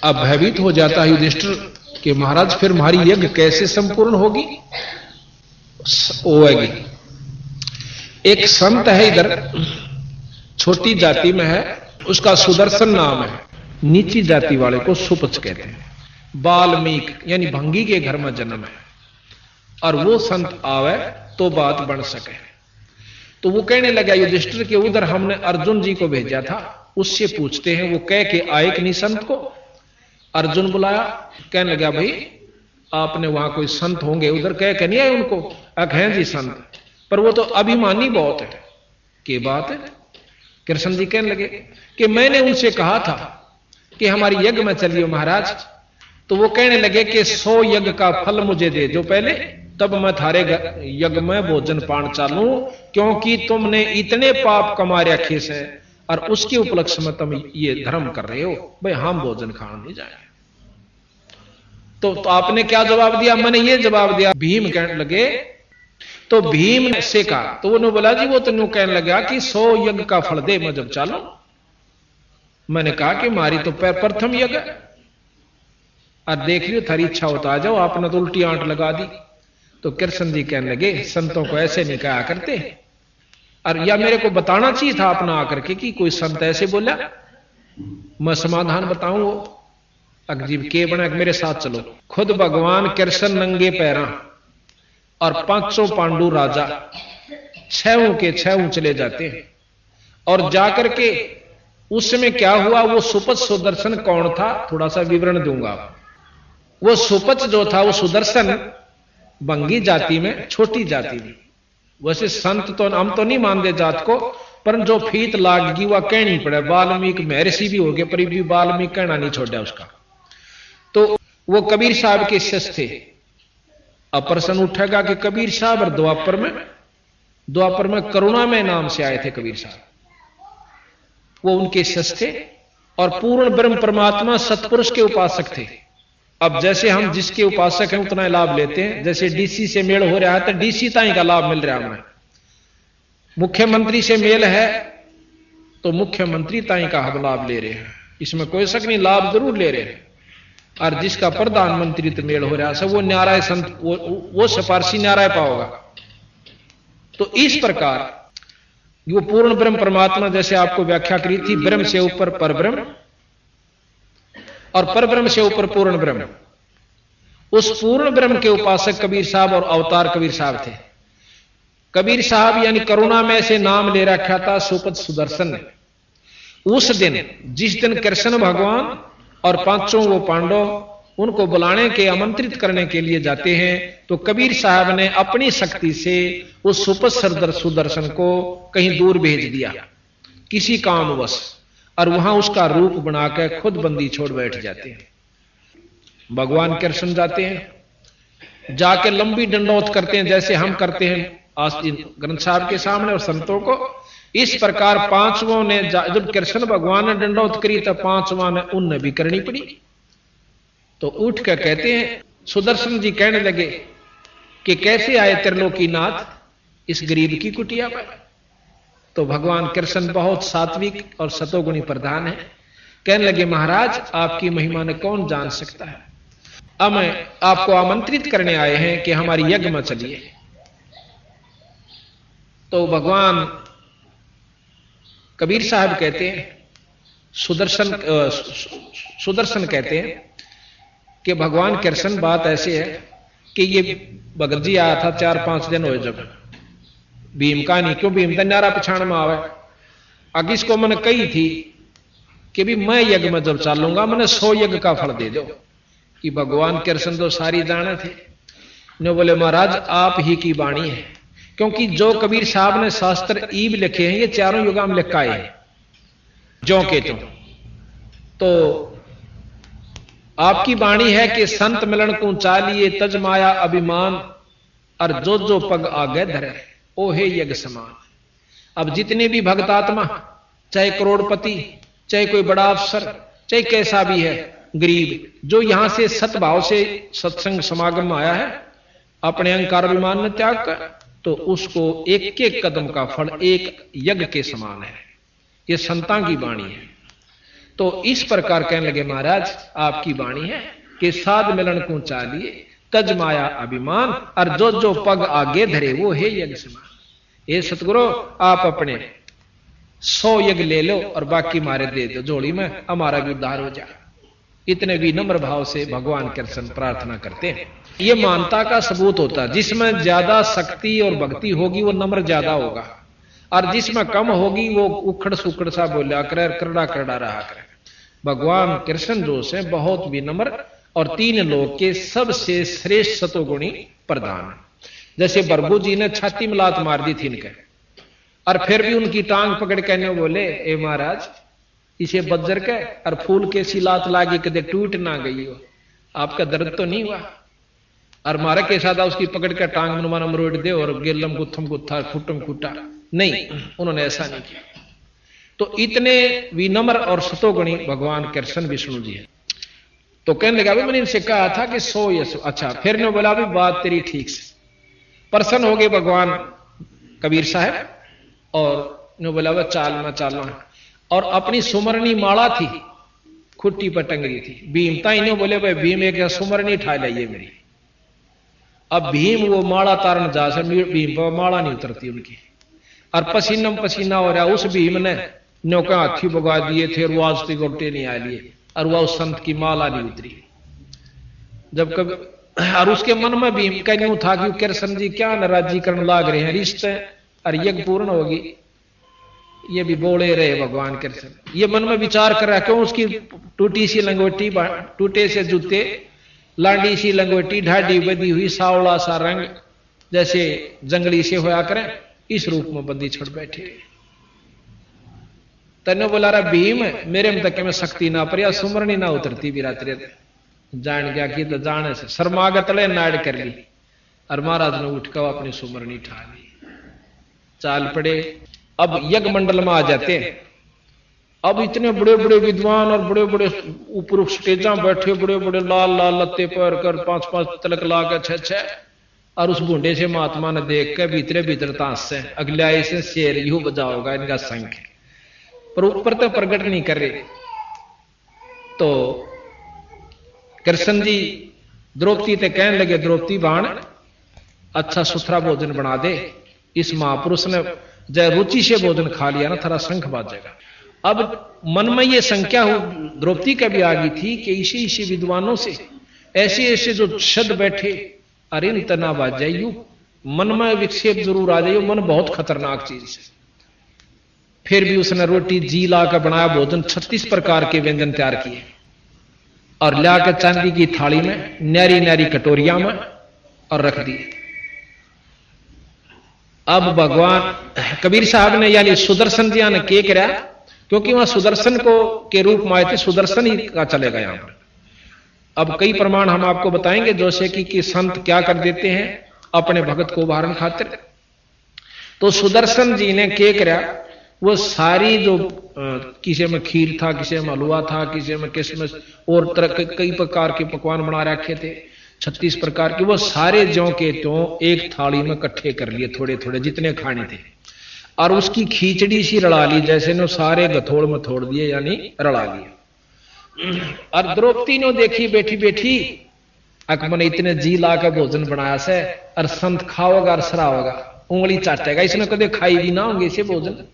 अब भयभीत हो जाता है युधिष्ठिर कि महाराज फिर हमारी यज्ञ कैसे संपूर्ण होगी होगी। एक संत है इधर, छोटी जाति में है, उसका सुदर्शन नाम है, नीची जाति वाले को सुपच कहते हैं। वाल्मीकि यानी भंगी के घर में जन्म है, और वो संत आवे तो बात बन सके। तो वो कहने लगा युधिष्ठिर के उधर हमने अर्जुन जी को भेजा था, उससे पूछते हैं। वो कह के आए कि नहीं संत को। अर्जुन बुलाया, कहने लगा भाई आपने वहां कोई संत होंगे, उधर कह के नहीं आए उनको। हैं जी संत, पर वो तो अभिमानी बहुत है। के बात है? कृष्ण जी कहने लगे कि मैंने उनसे कहा था कि हमारी यज्ञ में चलिए महाराज। तो वो कहने लगे कि 100 यज्ञ का फल मुझे दे जो पहले, तब मैं थारे यज्ञ में भोजन पान चालू, क्योंकि तुमने इतने पाप कमा रखे से और उसके उपलक्ष्य में तुम ये धर्म कर रहे हो, भाई हम भोजन खाने नहीं जाएंगे। तो आपने क्या जवाब दिया? मैंने ये जवाब दिया। भीम कहने लगे, तो भीम ने से कहा, तो उन्होंने बोला जी वो तो न्यू कहने लगा कि 100 यज्ञ का फल दे मैं जब चालू। मैंने कहा कि मारी तो प्रथम यज्ञ, और देख लियो थारी इच्छा होता आ जाओ, आपने तो उल्टी आंट लगा दी। तो कृष्ण जी कहने लगे संतों को ऐसे नहीं कहा करते, और या मेरे को बताना चाहिए था अपना आकर के कि कोई संत ऐसे बोला, मैं समाधान बताऊं। वो अजीब के बना, मेरे साथ चलो। खुद भगवान कृष्ण नंगे पैरा और 500 पांडु राजा 6 के 6 चले जाते हैं, और जाकर के उस समय क्या हुआ, वो सुपच सुदर्शन कौन था थोड़ा सा विवरण दूंगा। वो सुपच जो था वो सुदर्शन बंगी जाति में, छोटी जाति में। वैसे संत तो हम तो नहीं मानते जात को, पर जो फीत लागगी वह कहनी पड़े। वाल्मीकि महर्षि भी हो गए, पर भी वाल्मीकि कहना नहीं छोड़ा उसका। तो वो कबीर साहब के शिष्य थे। अब प्रश्न उठेगा कि कबीर साहब और द्वापर में करुणा में नाम से आए थे कबीर साहब, वो उनके शिष्य थे और पूर्ण ब्रह्म परमात्मा सतपुरुष के उपासक थे। अब जैसे हम जिसके उपासक हैं उतना लाभ लेते हैं। जैसे डीसी से मेल हो रहा है तो डीसी ताई का लाभ मिल रहा है हमें, मुख्यमंत्री से मेल है तो मुख्यमंत्री ताई का हम लाभ ले रहे हैं, इसमें कोई शक नहीं, लाभ जरूर ले रहे हैं। और जिसका प्रधानमंत्री तो मेल हो रहा है वो न्याराय संत, वो सिफारसी न्याराय पाओगा। तो इस प्रकार वो पूर्ण ब्रह्म परमात्मा, जैसे आपको व्याख्या करी थी, ब्रह्म से ऊपर परब्रह्म और परब्रह्म से ऊपर पूर्ण ब्रह्म, उस पूर्ण ब्रह्म के उपासक कबीर साहब और अवतार कबीर साहब थे। कबीर साहब यानी करुणा में से नाम ले रखा था सुपच सुदर्शन ने। उस दिन जिस दिन कृष्ण भगवान और 5 वो पांडव उनको बुलाने के, आमंत्रित करने के लिए जाते हैं, तो कबीर साहब ने अपनी शक्ति से उस सुपच सुदर्शन को कहीं दूर भेज दिया किसी कामवश, और वहां उसका रूप बनाकर खुद बंदी छोड़ बैठ जाते हैं। भगवान कृष्ण जाते हैं, जाके लंबी दंडौत करते हैं जैसे हम करते हैं आस्तीन ग्रंथ साहब के सामने और संतों को। इस प्रकार 5वों ने, जब कृष्ण भगवान ने दंडौत करी तो 5वां ने उनने भी करनी पड़ी। तो उठ कर कहते हैं, सुदर्शन जी कहने लगे कि कैसे आए त्रिलोकीनाथ इस गरीब की कुटिया पर। तो भगवान कृष्ण बहुत सात्विक और सतोगुणी प्रधान है, कहने लगे महाराज आपकी महिमा ने कौन जान सकता है, अब मैं आपको आमंत्रित करने आए हैं कि हमारी यज्ञ में चलिए। तो भगवान कबीर साहब कहते हैं, सुदर्शन कहते हैं कि भगवान कृष्ण बात ऐसे है कि ये भगत जी आया था 4-5 दिन हुए जब भीम का नहीं, क्यों भीम तो न्यारा पछाण में आवे। अग इसको मैंने कही थी कि भी मैं यज्ञ में जब चालूंगा मैंने 100 यज्ञ का फल दे दो। कि भगवान कृष्ण तो सारी जाने थे, ने बोले महाराज आप ही की वाणी है, क्योंकि जो कबीर साहब ने शास्त्र ईब लिखे हैं ये चारों युगा में लिखाए हैं जो के तो आपकी वाणी है कि संत मिलन को चालिए तज माया अभिमान, और जो जो पग आगे धरे ओ हे यज्ञ समान। अब जितने भी भक्तात्मा, चाहे करोड़पति, चाहे कोई बड़ा अफसर, चाहे कैसा भी है गरीब, जो यहां से सतभाव से सत्संग समागम में आया है, अपने अहंकार अभिमान ने त्याग कर, तो उसको एक एक कदम का फल एक यज्ञ के समान है। ये संतां की वाणी है। तो इस प्रकार कहने लगे महाराज आपकी वाणी है कि साध मिलन को चालिए तज माया अभिमान और जो जो पग आगे धरे वो है यज्ञ समान। ये सतगुरु आप अपने 100 यज्ञ ले लो और बाकी मारे दे दो जोड़ी में, हमारा भी उद्धार हो जाए। इतने विनम्र भाव से भगवान कृष्ण प्रार्थना करते हैं। ये मानता का सबूत होता है। जिसमें ज्यादा शक्ति और भक्ति होगी वो नम्र ज्यादा होगा, और जिसमें कम होगी वो उखड़ सुखड़ सा बोला करे, करड़ा करड़ा रहा करे। भगवान कृष्ण जो से बहुत विनम्र और 3 लोक के सबसे श्रेष्ठ सतोगुणी प्रधान। जैसे बरबू जी ने छाती में लात मार दी थी इनके, और फिर भी उनकी टांग पकड़ के ने बोले ए महाराज इसे बज्जर के और फूल के सी लात लागी कदे टूट ना गई हो, आपका दर्द तो नहीं हुआ? और मारे के साथ उसकी पकड़ के टांग मनमाना मरोड़ दे और गेलम गुत्थम गुत्था खुटम खुटा नहीं, उन्होंने ऐसा नहीं किया। तो इतने विनम्र और सतोगुणी भगवान कृष्ण विष्णु जी है। तो कहने लगा मैंने इनसे कहा था कि 100 या 100। अच्छा, फिर ने बोला भी बात तेरी ठीक से। प्रसन्न हो गए भगवान कबीर साहब और ने बोला वह चाल में चालना है। और अपनी सुमरनी माला थी खुट्टी पर टंगरी थी। भीमता इन्हें बोले भाई भीम एक सुमरनी ठा लाइए मेरी। अब भीम वो माला तारण जा से भीम पर माला नहीं उतरती उनकी, और पसीना पसीना हो रहा। उस भीम ने नौका हाथी भगा दिए थे और वो आज तक गोटे नहीं आ लिए, और वह उस संत की माला नहीं उतरी। जब कभी और उसके मन में भीम का यूं था कि कृष्ण जी क्या नाराजी करने लाग रहे हैं, रिश्ते और यज्ञ पूर्ण होगी। ये भी बोले रहे भगवान कृष्ण। ये मन में विचार कर रहा क्यों उसकी टूटी सी लंगोटी, टूटे से जूते, लांडी सी लंगोटी, ढाडी बदी हुई, सावला सा रंग जैसे जंगली से होया करें, इस रूप में बंदी छोड़ बैठे। तने बोला रहा भीम मेरे में तक में शक्ति ना पर सुमरनी ना उतरती भी रात्रि जान गया कि तो जाने से शर्मागत ले नाड़ कर ली। और महाराज ने उठकर अपनी सुमरनी ठा ली, चाल पड़े। अब यज्ञ मंडल में आ जाते हैं। अब इतने बड़े बड़े विद्वान और बड़े बड़े ऊपर स्टेजा बैठे, बड़े बड़े लाल लाल लत्ते पर कर 5-5 तलक ला कर 6-6। और उस बूढ़े से महात्मा ने देख कर भीतरे भीतर तांस से अगले से शेर यू बजाओगा इनका संख, पर ऊपर तो प्रकट नहीं कर रहे। तो कृष्ण जी द्रौपदी ते कहने लगे द्रौपदी बाण अच्छा सुथरा भोजन बना दे। इस महापुरुष ने जय रुचि से भोजन खा लिया ना, थोड़ा शंख बाजेगा। अब मन में ये संख्या द्रौपदी का भी आ गई थी कि इसी विद्वानों से ऐसे ऐसे जो शब्द बैठे, अरे इन तना बाज जाइयो, मन में विक्षेप जरूर आ जाइयो। मन बहुत खतरनाक चीज है। फिर भी उसने रोटी जी ला कर बनाया भोजन, 36 प्रकार के व्यंजन तैयार किए और लाकर चांदी की थाली में न्यारी न्यारी कटोरिया में और रख दी। अब भगवान कबीर साहब ने यानी सुदर्शन जी ने क्या करा, क्योंकि वहां सुदर्शन को के रूप में आए थे, सुदर्शन ही का चलेगा यहां पर। अब कई प्रमाण हम आपको बताएंगे, जैसे कि संत क्या कर देते हैं अपने भगत को उदाहरण खातिर। तो सुदर्शन जी ने क्या करा, वो सारी जो किसी में खीर था, किसी में हलवा था, किसी में किशमिश और तरह कई प्रकार के पकवान बना रखे थे, 36 प्रकार के, वो सारे ज्यों के त्यों एक थाली में इकट्ठे कर लिए, थोड़े थोड़े जितने खाने थे। और उसकी खींचड़ी सी रड़ा ली, जैसे ने सारे गथोड़ में थोड़ दिए, यानी रड़ा लिए। और द्रौपदी ने देखी बैठी बैठी अकमन इतने जी ला कर भोजन बनाया से, और संत खाओगा और सराओगा, उंगली चाटेगा, इसने कदे खाई भी ना होंगे इसे भोजन।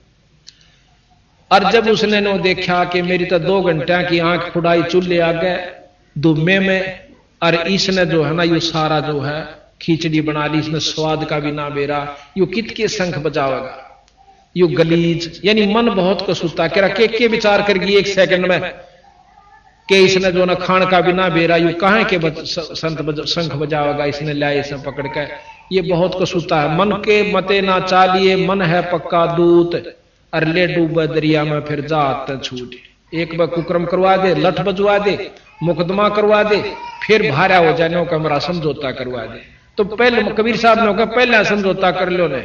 और जब उसने नो देखा कि मेरी तो 2 घंटे की आंख फुड़ाई चूल्हे आ गए दुम्मे में, और इसने जो है ना यू सारा जो है खिचड़ी बना ली, इसने स्वाद का भी ना बेरा, यू कित के शंख बजावेगा, यू गलीज, यानी मन बहुत कसूता कह रहा के विचार कर गई 1 सेकंड में कि इसने जो ना खान का भी ना बेरा, यू कहां के संत शंख बजावेगा, इसने लाए इसे पकड़ के। ये बहुत कसूता है। मन के मते ना चालिए, मन है पक्का दूत, और ले डूबे दरिया में फिर जात छूट। एक बार कुक्रम करवा दे, लठ बजवा दे, मुकदमा करवा दे, फिर भारा हो जाने का हमारा समझौता करवा दे। तो पहले कबीर साहब ने कहा पहले समझौता कर लो, ने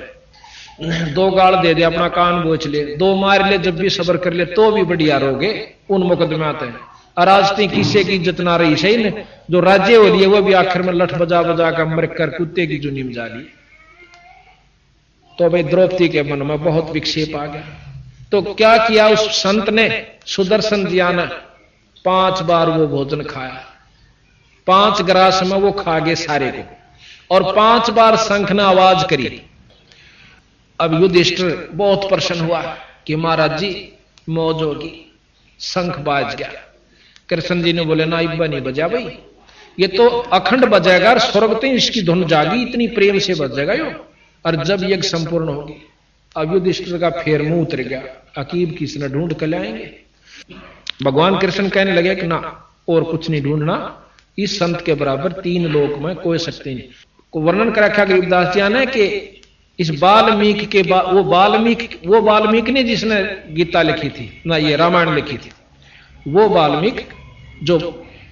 2 गाल दे दे, अपना कान बोच ले, 2 मार ले, जब भी सबर कर ले तो भी बढ़िया रहोगे उन मुकदमाते हैं। और आज तक किसी की इज्जत ना रही सही ने, जो राज्य हो लिए वो भी आखिर में लठ बजा बजा कर मर कर कुत्ते की जुनी में जा ली। तो भाई द्रौपदी के मन में बहुत विक्षेप आ गया। तो क्या किया उस संत ने, सुदर्शन जिया ने 5 बार वो भोजन खाया, 5 ग्रास में वो खा गए सारे को, और 5 बार शंख ने आवाज करी। अब युधिष्ठिर बहुत प्रसन्न हुआ कि महाराज जी मौज होगी, शंख बाज गया। कृष्ण जी ने बोले ना इब्बा नहीं बजा भाई, ये तो अखंड बजाएगा और स्वर्ग तो इसकी धुन जागी, इतनी प्रेम से बजेगा यो, और जब यज्ञ संपूर्ण होगी। अब युधिष्ठिर का फेर मुंह उतर गया, अकीब किसने ढूंढ कर लाएंगे। भगवान कृष्ण कहने लगे कि ना और कुछ नहीं ढूंढना, इस संत के बराबर 3 लोक में कोई शक्ति नहीं। को वर्णन कर रखा गरीबदास जी ने कि इस वाल्मीकि के वो वाल्मीकि ने जिसने गीता लिखी थी ना, ये रामायण लिखी थी, वो वाल्मीकि जो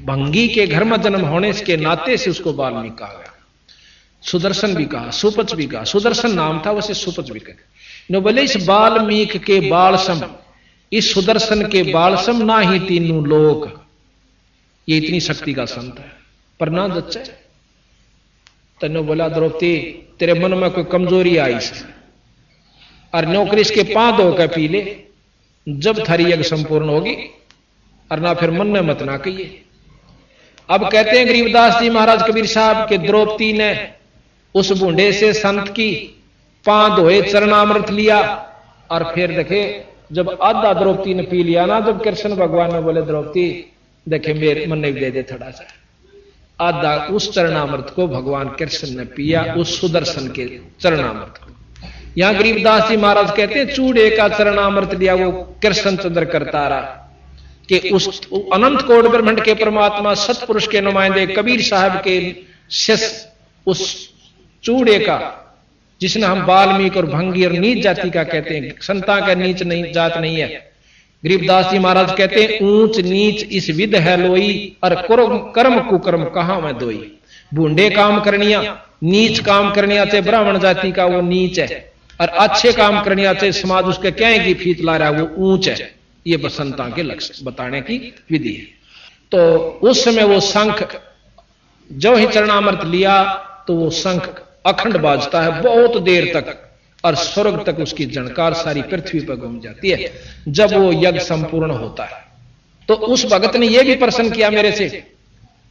भंगी के घर में जन्म होने के नाते से उसको वाल्मीकि कहा गया। सुदर्शन भी कहा, सुपच भी कहा, सुदर्शन नाम था वैसे सुपच भी कहा। नो बोले इस वाल्मीकि के बालसम, इस सुदर्शन के बालसम ना ही 3 लोक, ये इतनी शक्ति का संत है। पर ना जच्चे तने बोला द्रौपदी तेरे मन में कोई कमजोरी आई से, और नौकरी इसके 5 धो के पी ले, जब थारी यज्ञ संपूर्ण होगी, और ना फिर मन में मत ना कहिए। अब कहते हैं गरीबदास जी महाराज कबीर साहब के द्रौपदी ने उस बूढ़े से संत की 5 धोए चरणामृत लिया, और फिर देखे जब आधा द्रौपदी ने पी लिया ना, जब कृष्ण भगवान ने बोले द्रौपदी देखे मेरे मन ने दे दे थोड़ा सा, आधा उस चरणामृत को भगवान कृष्ण ने पिया, उस सुदर्शन के चरणामृत को। यहां गरीबदास जी महाराज कहते हैं चूड़े का चरणामृत लिया वो कृष्ण चंद्र करतारा कि उस अनंत कोट ब्रह्मांड के परमात्मा सतपुरुष के नुमाइंदे कबीर साहब के शिष्य उस चूड़े का, जिसने हम वाल्मीकि और भंगी और नीच जाति का कहते हैं, संता का नीच नहीं जात नहीं है। गरीबदास जी महाराज कहते हैं ऊंच नीच इस विध है लोई, और कर्म कुकर्म कहां में दोई। बूढ़े काम करनिया, नीच काम करनिया चाहे ब्राह्मण जाति का वो नीच है, और अच्छे काम करनिया चाहे समाज उसके क्या की फीत ला रहा है वो ऊंच है। ये बसंता के लक्ष्य बताने की विधि है। तो उस समय वो शंख जो ही चरणामृत लिया तो वो शंख अखंड बाजता है बहुत देर तक, और स्वर्ग तक उसकी झनकार सारी पृथ्वी पर घूम जाती है जब वो यज्ञ संपूर्ण होता है। तो उस भगत ने यह भी प्रश्न किया मेरे से,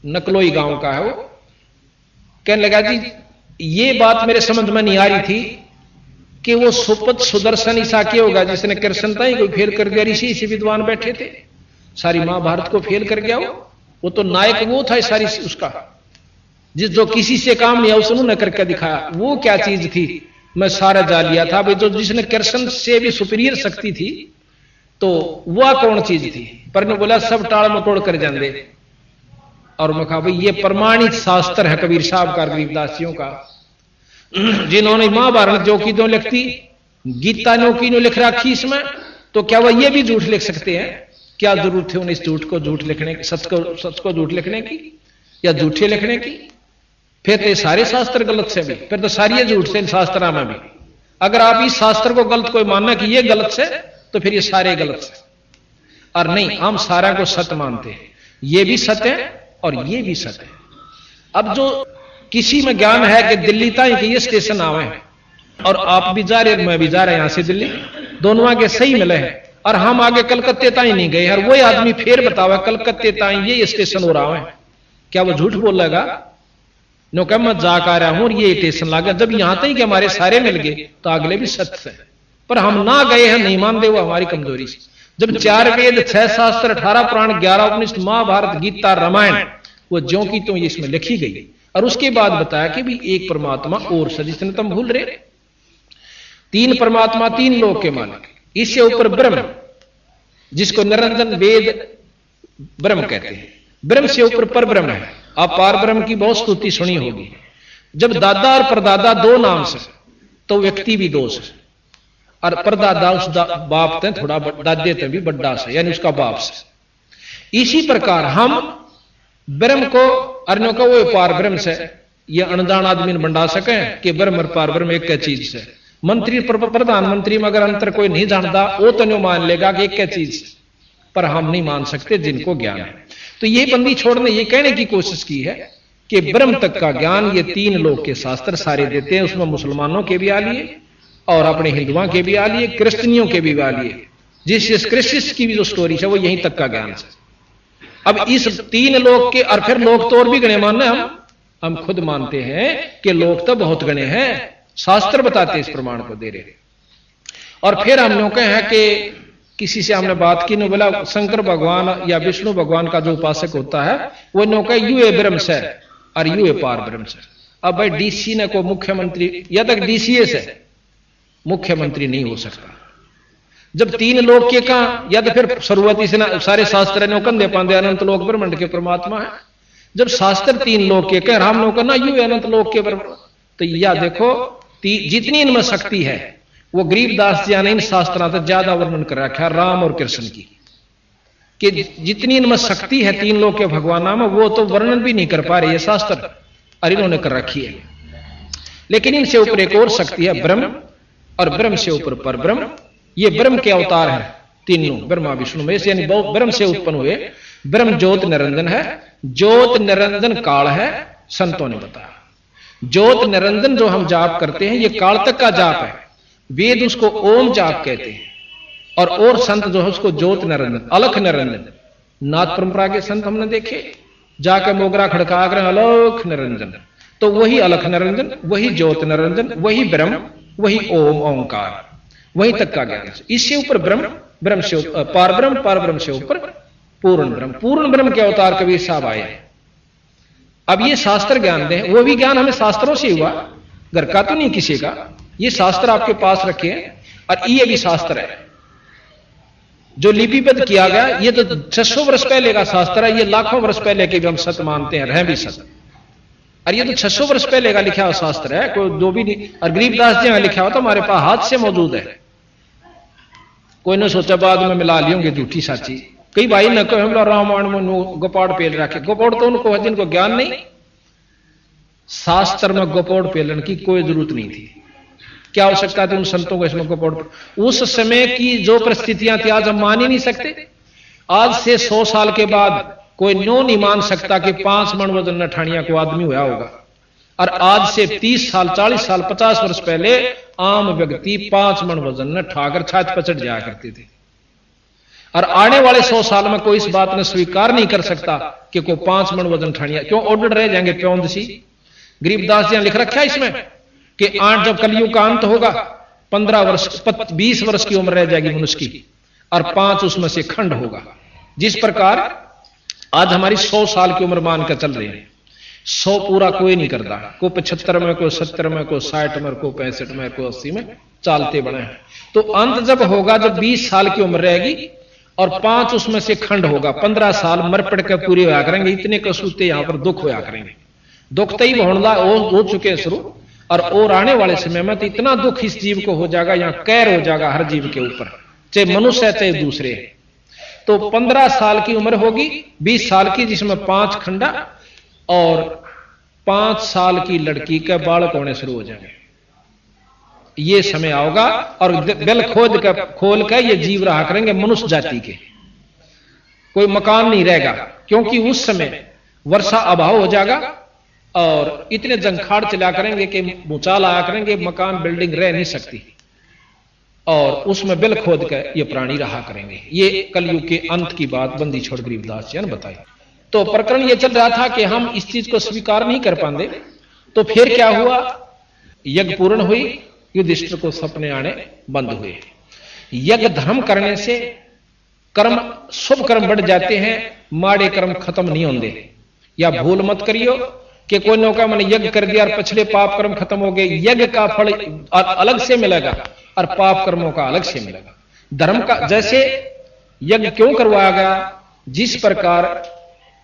नकलोई गांव का है वो, कहने लगा जी ये बात मेरे समझ में नहीं आ रही थी कि वो सुपत सुदर्शन ईसा क्या होगा जिसने कृष्णता ही कोई फेल कर दिया। ऋषि से विद्वान बैठे थे, सारी महाभारत को फेल कर गया वो तो नायक वो था सारी उसका, जिस जो किसी से काम नहीं है उसने करके दिखाया। वो क्या चीज थी मैं सारा जा लिया था भाई, जो जिसने कृष्ण से भी सुपीरियर शक्ति थी तो वह कौन चीज थी। पर ने बोला सब टाल मटोड़ कर जाते, और मैं कहा भाई ये प्रमाणित शास्त्र है कबीर साहब का, गरीबदासियों का, जिन्होंने महाभारत जो की जो लिखती, गीता नो की नो लिख रखी इसमें, तो क्या वह ये भी झूठ लिख सकते हैं? क्या जरूरत है उन्हें इस झूठ को झूठ लिखने की, सच को झूठ लिखने की या झूठे लिखने की? फिर तो सारे शास्त्र गलत से भी, फिर तो सारी झूठ से शास्त्र में भी। अगर आप इस शास्त्र को गलत कोई मानना कि ये गलत से, तो फिर ये सारे गलत से। और नहीं, हम सारा को सत्य मानते हैं, ये भी सत्य है और ये भी सत्य है। अब जो किसी में ज्ञान है कि दिल्ली तक ये स्टेशन आवे हैं और आप भी जा रहे मैं भी जा रहा यहां से दिल्ली, दोनों आगे सही मिले हैं, और हम आगे कलकत्ते ताई नहीं गए, और वही आदमी फिर बतावा कलकत्ते ताई ये स्टेशन हो रहा है, क्या वो झूठ बोलेगा? नो कह मैं जा कर रहा हूं और ये स्टेशन लगा, जब यहां तक कि हमारे सारे मिल गए तो अगले भी सत्य है, पर हम ना गए हैं, नहीं मानते, वो हमारी कमजोरी से। जब 4 वेद 6 शास्त्र 18 पुराण 11 उपनिषद महाभारत गीता रामायण वो ज्यों की तो इसमें लिखी गई, और उसके बाद बताया कि भी एक परमात्मा और से, जिसने तुम भूल रहे 3 परमात्मा 3 लोक के मालिक, इससे ऊपर ब्रह्म जिसको निरंजन वेद ब्रह्म कहते हैं, ब्रह्म से ऊपर पर ब्रह्म है। आप पार ब्रह्म की बहुत स्तुति सुनी होगी। जब दादा और परदादा 2 नाम से तो व्यक्ति भी 2 से, और परदादा उस बाप थे थोड़ा दादे थे भी बड्डा से, यानी उसका बाप से। इसी प्रकार हम ब्रह्म को अर्णों का वो पार ब्रह्म से, ये अनजान आदमी ने बंडा सके कि ब्रह्म और पार ब्रह्म एक चीज से। मंत्री प्रधानमंत्री में अगर अंतर कोई नहीं जानता वो तो नहीं मान लेगा कि एक चीज से, पर हम नहीं मान सकते जिनको ज्ञान है। तो ये बंदी छोड़ने ये कहने की कोशिश की है कि ब्रह्म तक का ज्ञान ये 3 लोक के शास्त्र सारे देते हैं, उसमें मुसलमानों के भी आ लिए और अपने हिंदुओं के भी आ लिए, क्रिश्चियनियों के भी आ लिए, जिस क्रिसिस की भी जो स्टोरी है वो यहीं तक का ज्ञान है। अब इस 3 लोक के, और फिर लोग तो और भी गणे मानना, हम खुद मानते हैं कि लोग तो बहुत गणे हैं, शास्त्र बताते इस प्रमाण को दे रहे। और फिर हम लोग हैं कि किसी से हमने बात की, ने बोला शंकर भगवान या विष्णु भगवान का जो उपासक होता है वो नौका यू ए ब्रह्म से और यू ए पार ब्रह्म से। अब भाई डीसी ने को मुख्यमंत्री या तक डीसीएस है, मुख्यमंत्री नहीं हो सकता। जब 3 लोक के का, या तो फिर शुरुआती से ना सारे शास्त्र ने कंधे पांदे अनंत लोक ब्रह्मांड के परमात्मा है। जब शास्त्र 3 लोक के कह हम लोग का ना यू अनंत लोक के ब्रह्म, तो या देखो जितनी इनमें शक्ति है वो गरीबदास जी ने इन शास्त्रों तक ज्यादा वर्णन कर रखा है राम और कृष्ण की, कि जितनी इनमें शक्ति है 3 लोक के भगवान में वो तो वर्णन भी नहीं कर पा रहे ये शास्त्र, और इन्होंने कर रखी है। लेकिन इनसे ऊपर एक और शक्ति है ब्रह्म, और ब्रह्म से ऊपर पर ब्रह्म। ये ब्रह्म के अवतार है तीनों, ब्रह्मा विष्णु महेश, यानी ब्रह्म से उत्पन्न हुए। ब्रह्म ज्योत निरंजन है, ज्योत निरंजन काल है, संतों ने बताया। ज्योत निरंजन जो हम जाप करते हैं ये काल तक का जाप है, वेद उसको ओम जाप कहते हैं, और संत जो है उसको ज्योत निरंजन, अलख निरंजन। नाथ परंपरा के संत हमने देखे जाकर मोगरा खड़का कर अलख निरंजन, तो वही अलख निरंजन, वही ज्योत निरंजन, वही ब्रह्म, वही ओम ओंकार, वहीं तक का ज्ञान। इससे ऊपर ब्रह्म, ब्रह्म से पार ब्रह्म, पार ब्रह्म से ऊपर पूर्ण ब्रह्म। पूर्ण ब्रह्म के अवतार कबीर साहब आए। अब ये शास्त्र ज्ञान दें, वो भी ज्ञान हमें शास्त्रों से हुआ, घर का तो नहीं किसी का। ये शास्त्र आपके पास रखे हैं, और ये भी शास्त्र है जो लिपिबद्ध किया गया। ये तो 600 वर्ष पहले का शास्त्र है, ये लाखों वर्ष पहले के भी हम सत्य मानते हैं, रह भी सत्य। और ये तो 600 वर्ष पहले का लिखा हुआ शास्त्र है, कोई जो भी नहीं। और गरीबदास जी ने लिखा हुआ तो हमारे पास हाथ से मौजूद है, कोई ने सोचा बाद में मिला लियोगे झूठी साची। कई भाई न कहो हम रामायण में गोपाड़ पेल रखे, गोपाड़ तो उनको है जिनको ज्ञान नहीं। शास्त्र में गोपाड़ पेलन की कोई जरूरत नहीं थी। क्या आवश्यकता थी उन संतों को इसमें गोपाड़? उस समय की जो परिस्थितियां थी आज हम मान ही नहीं सकते। आज से 100 साल के बाद कोई न्यों नहीं मान सकता कि 5 मन वजन नठानिया को आदमी हुआ होगा। और आज से 30 साल, 40 साल, 50 वर्ष पहले आम व्यक्ति 5 मन वजन न ठाकर छात पचट जाया करते थे। और आने वाले 100 साल में कोई इस बात ने स्वीकार नहीं कर सकता कि कोई 5 मन वजन ठानिया क्यों ऑर्डर रह जाएंगे प्योंद सी। गरीबदास जी ने लिख रखा है इसमें कि जब कलयुग का अंत होगा 15 वर्ष 20 वर्ष की उम्र रह जाएगी मनुष्य की, और 5 उसमें से खंड होगा। जिस प्रकार आज हमारी 100 साल की उम्र मान कर चल रही है, 100 पूरा कोई नहीं करता, कोई 75 में, कोई 70 में, कोई 60 में, कोई 65 में, कोई 80 में चालते बने हैं। तो अंत जब होगा जब 20 साल की उम्र रहेगी और 5 उसमें से खंड होगा, 15 साल मर पड़ के पूरे होया करेंगे। इतने कसूते यहां पर दुख होया करेंगे, दुख तई होना हो चुके शुरू। और आने वाले समय में तो इतना दुख इस जीव को हो जाएगा, यहां कैर हो जाएगा हर जीव के ऊपर, चाहे मनुष्य है चाहे दूसरे। तो 15 साल की उम्र होगी, 20 साल की जिसमें 5 खंडा, और 5 साल की लड़की के बालक होने शुरू हो जाएंगे। ये समय आओगा और दिल खोल कर ये जीव रहा करेंगे मनुष्य जाति के, कोई मकान नहीं रहेगा, क्योंकि उस समय वर्षा अभाव हो जाएगा और इतने जंखाड़ चला करेंगे कि भूचाल आया करेंगे, मकान बिल्डिंग रह नहीं सकती, और उसमें बिल खोद कर ये प्राणी रहा करेंगे। ये कलयुग के अंत की बात बंदी छोड़ गरीबदास जी ने बताई। तो प्रकरण ये चल रहा था कि हम इस चीज को स्वीकार नहीं कर पाते। तो फिर क्या हुआ, यज्ञ पूर्ण हुई, युधिष्ठिर को सपने आने बंद हुए। यज्ञ धर्म करने से कर्म, शुभ कर्म बढ़ जाते हैं, माड़े कर्म खत्म नहीं होंगे। या भूल मत करियो कि कोई नौका मैंने यज्ञ कर दिया और पिछले पाप कर्म खत्म हो गए। यज्ञ का फल अलग से मिलेगा और पाप कर्मों का अलग से मिलेगा। धर्म का जैसे यज्ञ क्यों करवाया गया, जिस प्रकार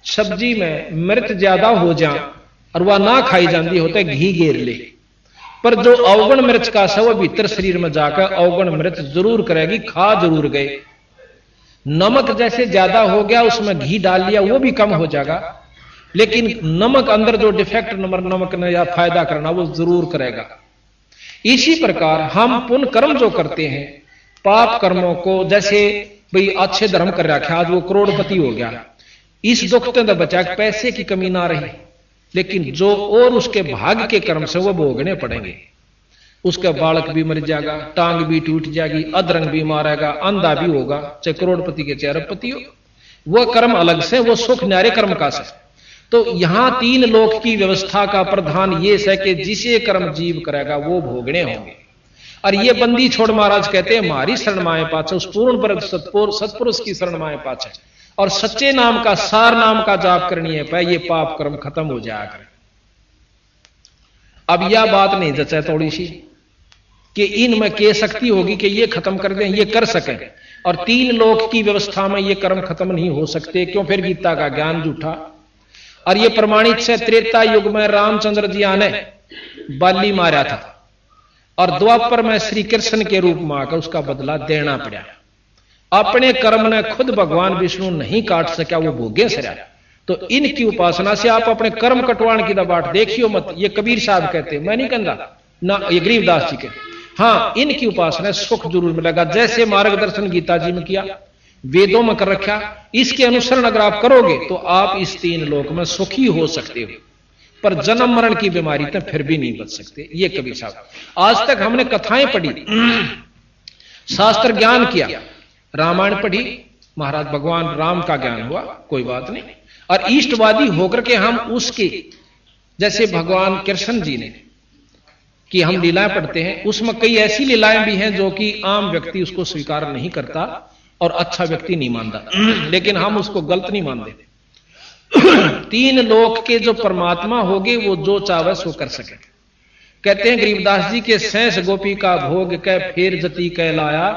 सब्जी में मिर्च ज्यादा हो जाए और वह ना खाई जाती होता है घी घेर ले, पर जो अवगुण मिर्च का सब भीतर शरीर में जाकर अवगुण मिर्च जरूर करेगी, खा जरूर गए। नमक जैसे ज्यादा हो गया, उसमें घी डाल लिया, वो भी कम हो जाएगा, लेकिन नमक अंदर जो डिफेक्ट नमक ने या फायदा करना वो जरूर करेगा। इसी प्रकार हम पुण्य कर्म जो करते हैं, पाप कर्मों को, जैसे भाई अच्छे धर्म कर रखा, आज वो करोड़पति हो गया, इस दुख से बचा, पैसे की कमी ना रही, लेकिन जो और उसके भाग्य के कर्म से वो भोगने पड़ेंगे। उसका बालक भी मर जाएगा, टांग भी टूट जाएगी, अधरंग भी मारेगा, अंधा भी होगा, चाहे करोड़पति के चाहे अरबपति हो। वह कर्म अलग से, वो सुख न्यारे कर्म का से। तो यहां तीन लोक की व्यवस्था का प्रधान ये है कि जिसे कर्म जीव करेगा वो भोगने होंगे। और ये बंदी छोड़ महाराज कहते हैं हमारी शरण माए पाछे, उस पूर्ण पर सत्पुरुष की शरण माए पाछे और सच्चे नाम का सार नाम का जाप करनी है पाए, ये पाप कर्म खत्म हो जाया करे। अब यह बात नहीं जचा थोड़ी सी कि इनमें के शक्ति होगी कि ये खत्म कर दें, ये कर सकें, और तीन लोक की व्यवस्था में ये कर्म खत्म नहीं हो सकते। क्यों? फिर गीता का ज्ञान झूठा। और ये प्रमाणित से त्रेता युग में रामचंद्र जी ने बाली मारा था और द्वापर में श्री कृष्ण के रूप में आकर उसका बदला देना पड़ा। अपने कर्म ने खुद भगवान विष्णु नहीं काट सका, वो भोगे से रहा। तो इनकी उपासना से आप अपने कर्म कटवाण की दबाट देखियो मत। ये कबीर साहब कहते, मैं नहीं कहता ना, ये गरीबदास जी के। हाँ, इनकी उपासना सुख जरूर मिलेगा, जैसे मार्गदर्शन गीता जी में किया, वेदों में कर रखा। इसके अनुसरण अगर आप करोगे तो आप इस तीन लोक में सुखी हो सकते हो, पर जन्म मरण की बीमारी तो फिर भी नहीं बच सकते। ये कबीर साहब। आज तक हमने कथाएं पढ़ी, शास्त्र ज्ञान किया, रामायण पढ़ी, महाराज भगवान राम का ज्ञान हुआ, कोई बात नहीं। और इष्टवादी होकर के हम उसके, जैसे भगवान कृष्ण जी ने कि हम लीलाएं पढ़ते हैं, उसमें कई ऐसी लीलाएं भी हैं जो कि आम व्यक्ति उसको स्वीकार नहीं करता और अच्छा व्यक्ति नहीं मानता, लेकिन हम उसको गलत नहीं मानते। तीन लोक के जो परमात्मा होगे वो जो चाहे सो कर सके। कहते हैं गरीबदास जी के सैंस गोपी का भोग कै फेर जती कह लाया,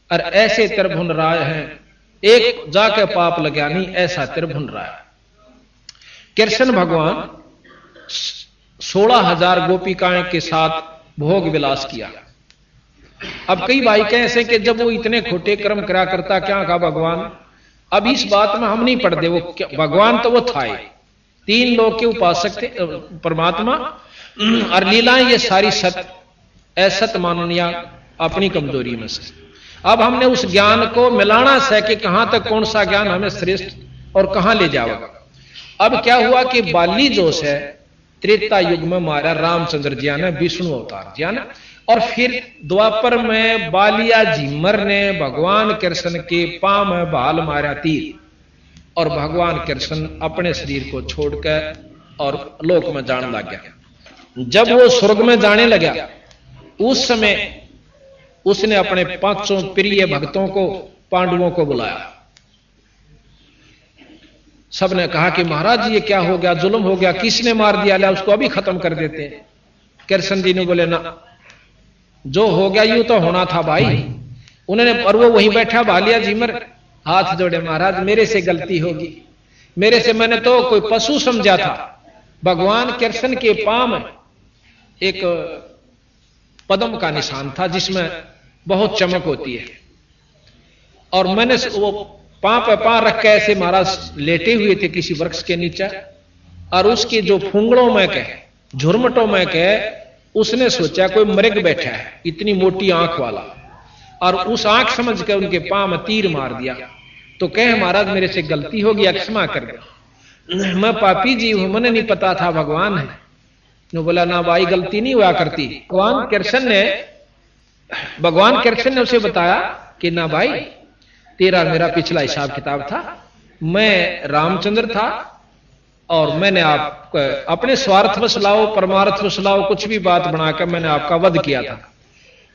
और ऐसे त्रिभुवन राय हैं एक जाके पाप लगा नहीं, ऐसा त्रिभुवन राय। कृष्ण भगवान 16,000 गोपिकाएं के साथ भोग विलास किया। अब कई भाई कैसे कि जब वो इतने खोटे कर्म करा करता, क्या कहा भगवान? अब इस बात में हम नहीं पढ़ते, वो भगवान तो वो था, तीन लोग के उपासक थे परमात्मा, और लीलाएं ये सारी सत असत माननिया अपनी कमजोरी में से। अब हमने उस ज्ञान को मिलाना है कि कहां तक कौन सा ज्ञान हमें श्रेष्ठ और कहां ले जाएगा। अब क्या हुआ कि बाली जोश है त्रेता युग में मारा रामचंद्र जी ने, विष्णु अवतार जी ने, और फिर द्वापर में बालिया झिमर ने भगवान कृष्ण के पांव में भाल मारा तीर, और भगवान कृष्ण अपने शरीर को छोड़कर और लोक में जाने लग गया। जब वो स्वर्ग में जाने लगा उस समय उसने अपने 500 प्रिय भक्तों को, पांडवों को बुलाया। सबने कहा कि महाराज ये क्या हो गया, जुल्म हो गया, किसने मार दिया, ला उसको अभी खत्म कर देते हैं। कृष्ण जी ने बोले ना, जो हो गया यूं तो होना था भाई। उन्होंने, और वो वहीं बैठा बालिया झिमर, हाथ जोड़े, महाराज मेरे से गलती होगी, मेरे से, मैंने तो कोई पशु समझा था। भगवान कृष्ण के पांव में एक पद्म का निशान था जिसमें बहुत चमक होती है, और मैंने वो पांव पे पांव रख के ऐसे महाराज लेटे हुए थे किसी वृक्ष के नीचे, और उसके जो फुंगड़ों में कह, झुरमटों में कह, उसने सोचा कोई मृग बैठा है इतनी मोटी आंख वाला, और उस आंख समझ के उनके पांव में तीर मार दिया। तो कहे महाराज मेरे से गलती हो गया, क्षमा कर दो, मैं पापी जीव हूं, मैंने नहीं पता था भगवान है। ने बोला ना भाई गलती नहीं हुआ करती। भगवान कृष्ण ने उसे बताया कि ना भाई तेरा मेरा पिछला हिसाब किताब था, मैं रामचंद्र था और मैंने आप अपने स्वार्थ वश लाओ परमार्थ वश लाओ कुछ भी बात बनाकर मैंने आपका वध किया था।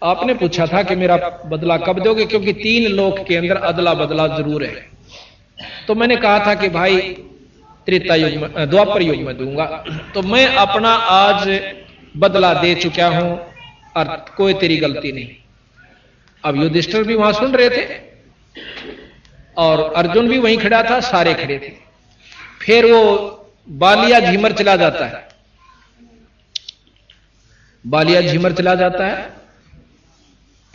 आपने पूछा था कि मेरा बदला कब दोगे, क्योंकि तीन लोक के अंदर अदला बदला जरूर है। तो मैंने कहा था कि भाई त्रेता युग में, द्वापर युग में दूंगा। तो मैं अपना आज बदला दे चुका हूं और कोई तेरी गलती नहीं। अब युधिष्ठिर भी वहां सुन रहे थे और अर्जुन भी वहीं खड़ा था, सारे खड़े थे। फिर वो बालिया झिमर चला जाता है, बालिया झिमर चला जाता है।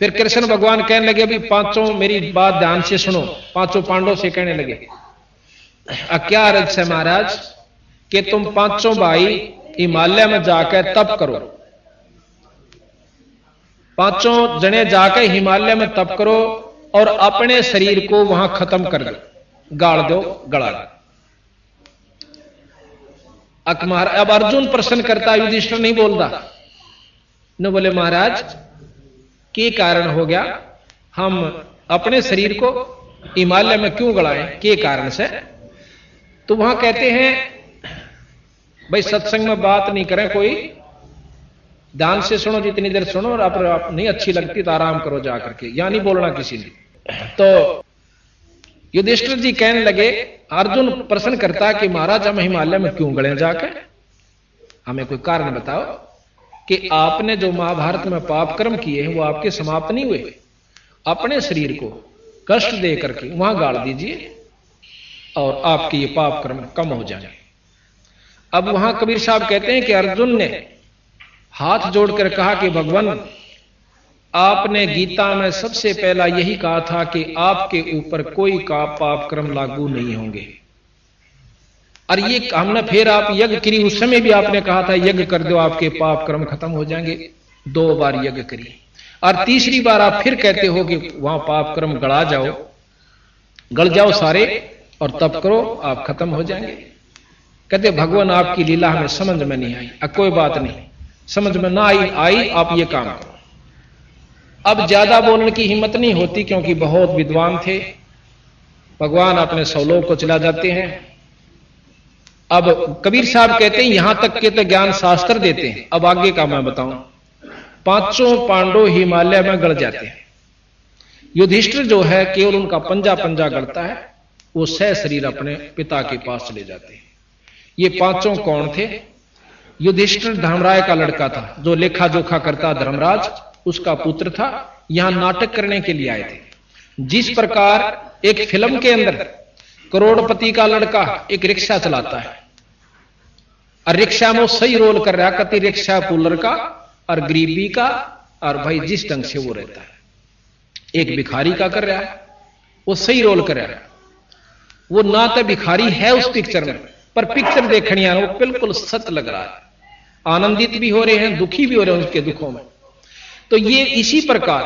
फिर कृष्ण भगवान कहने लगे अभी पांचों मेरी बात ध्यान से सुनो। पांचों पांडवों से कहने लगे क्या अर्ज है महाराज कि तुम पांचों भाई हिमालय में जाकर तप करो, पांचों जने जाकर हिमालय में तप करो और अपने शरीर को वहां खत्म कर दो, गाड़ दो, गड़ा दो। अब अर्जुन प्रश्न करता, युधिष्ठिर नहीं बोलता। न बोले महाराज के कारण हो गया, हम अपने शरीर को हिमालय में क्यों गड़ाएं, के कारण से? तो वहां कहते हैं भाई सत्संग में बात नहीं करें, कोई ध्यान से सुनो, जितनी देर सुनो, और आप नहीं अच्छी लगती तो आराम करो जाकर के, या नहीं बोलना किसी ने। तो युधिष्ठिर जी कहने लगे, अर्जुन प्रश्न करता है कि महाराज हम हिमालय में क्यों गड़े जाकर, हमें कोई कारण बताओ कि आपने जो महाभारत में पाप कर्म किए हैं वो आपके समाप्त नहीं हुए, अपने शरीर को कष्ट दे करके वहां गाड़ दीजिए और आपके ये पाप कर्म कम हो जाए। अब वहां कबीर साहब कहते हैं कि अर्जुन ने हाथ जोड़कर कहा कि भगवान, आपने गीता में सबसे पहला यही कहा था कि आपके ऊपर कोई का पाप कर्म लागू नहीं होंगे, और ये हमने फिर आप यज्ञ करी, उस समय भी आपने कहा था यज्ञ कर दो आपके पाप कर्म खत्म हो जाएंगे, 2 बार यज्ञ करी, और तीसरी बार आप फिर कहते हो कि वहां पाप कर्म गड़ जाओ सारे और तब करो आप खत्म हो जाएंगे। कहते भगवान आपकी लीला हमें समझ में नहीं आई। अब कोई बात नहीं, समझ में ना आई आप ये काम करो। अब ज्यादा बोलने की हिम्मत नहीं होती क्योंकि बहुत विद्वान थे, भगवान अपने 100 लोग को चला जाते हैं। अब कबीर साहब कहते हैं यहां तक के तो ज्ञान शास्त्र देते हैं, अब आगे का मैं बताऊं। 5 पांडव हिमालय में गड़ जाते हैं। युधिष्ठिर जो है केवल उनका पंजा गड़ता है, वो सह शरीर अपने पिता के पास चले जाते हैं। ये 5 कौन थे? युधिष्ठिर धर्मराय का लड़का था, जो लेखा जोखा करता धर्मराज, उसका पुत्र था। यहां नाटक करने के लिए आए थे। जिस प्रकार एक फिल्म के अंदर करोड़पति का लड़का एक रिक्शा चलाता है और रिक्शा में वो सही रोल कर रहा है, कति रिक्शा पुलर का और गरीबी का, और भाई जिस ढंग से वो रहता है, एक भिखारी का कर रहा है, वो सही रोल कर रहा है। वो ना तो भिखारी है उस पिक्चर में, पर पिक्चर देखनी है वो बिल्कुल सच लग रहा है, आनंदित भी हो रहे हैं, दुखी भी हो रहे हैं उसके दुखों में। तो ये इसी प्रकार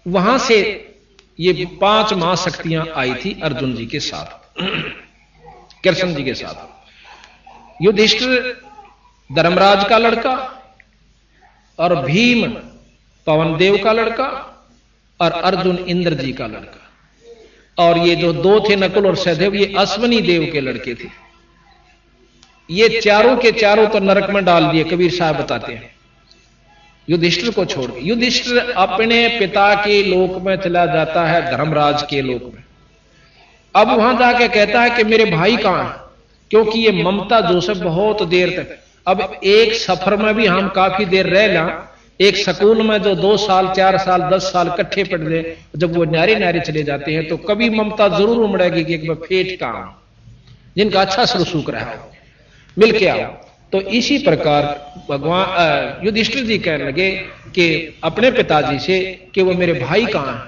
वहां से ये 5 महाशक्तियां आई थी अर्जुन जी के साथ, कृष्ण जी के साथ। युधिष्ठिर धर्मराज का लड़का और भीम पवन देव का लड़का और अर्जुन इंद्र जी का लड़का। और ये जो 2 थे नकुल और सहदेव, ये अश्वनी देव के लड़के थे। ये चारों के चारों तो नरक में डाल दिए, कबीर साहब बताते हैं, युधिष्ठिर को छोड़ के। युधिष्ठिर अपने पिता के लोक में चला जाता है, धर्मराज के लोक में। अब वहां जाके कहता है कि मेरे भाई कहां हैं, क्योंकि ये ममता जोसेफ बहुत देर तक, अब एक सफर में भी हम काफी देर रह ला, एक स्कूल में जो 2 साल 4 साल 10 साल इकट्ठे पढ़ ले, जब वो न्यारे न्यारे चले जाते हैं तो कभी ममता जरूर उमड़ेगी कि एक बार फेट का जिनका अच्छा सुख रहा हो, मिल के आओ। तो इसी प्रकार भगवान युधिष्ठिर जी कहने लगे कि अपने पिताजी से कि वो मेरे भाई कहां हैं।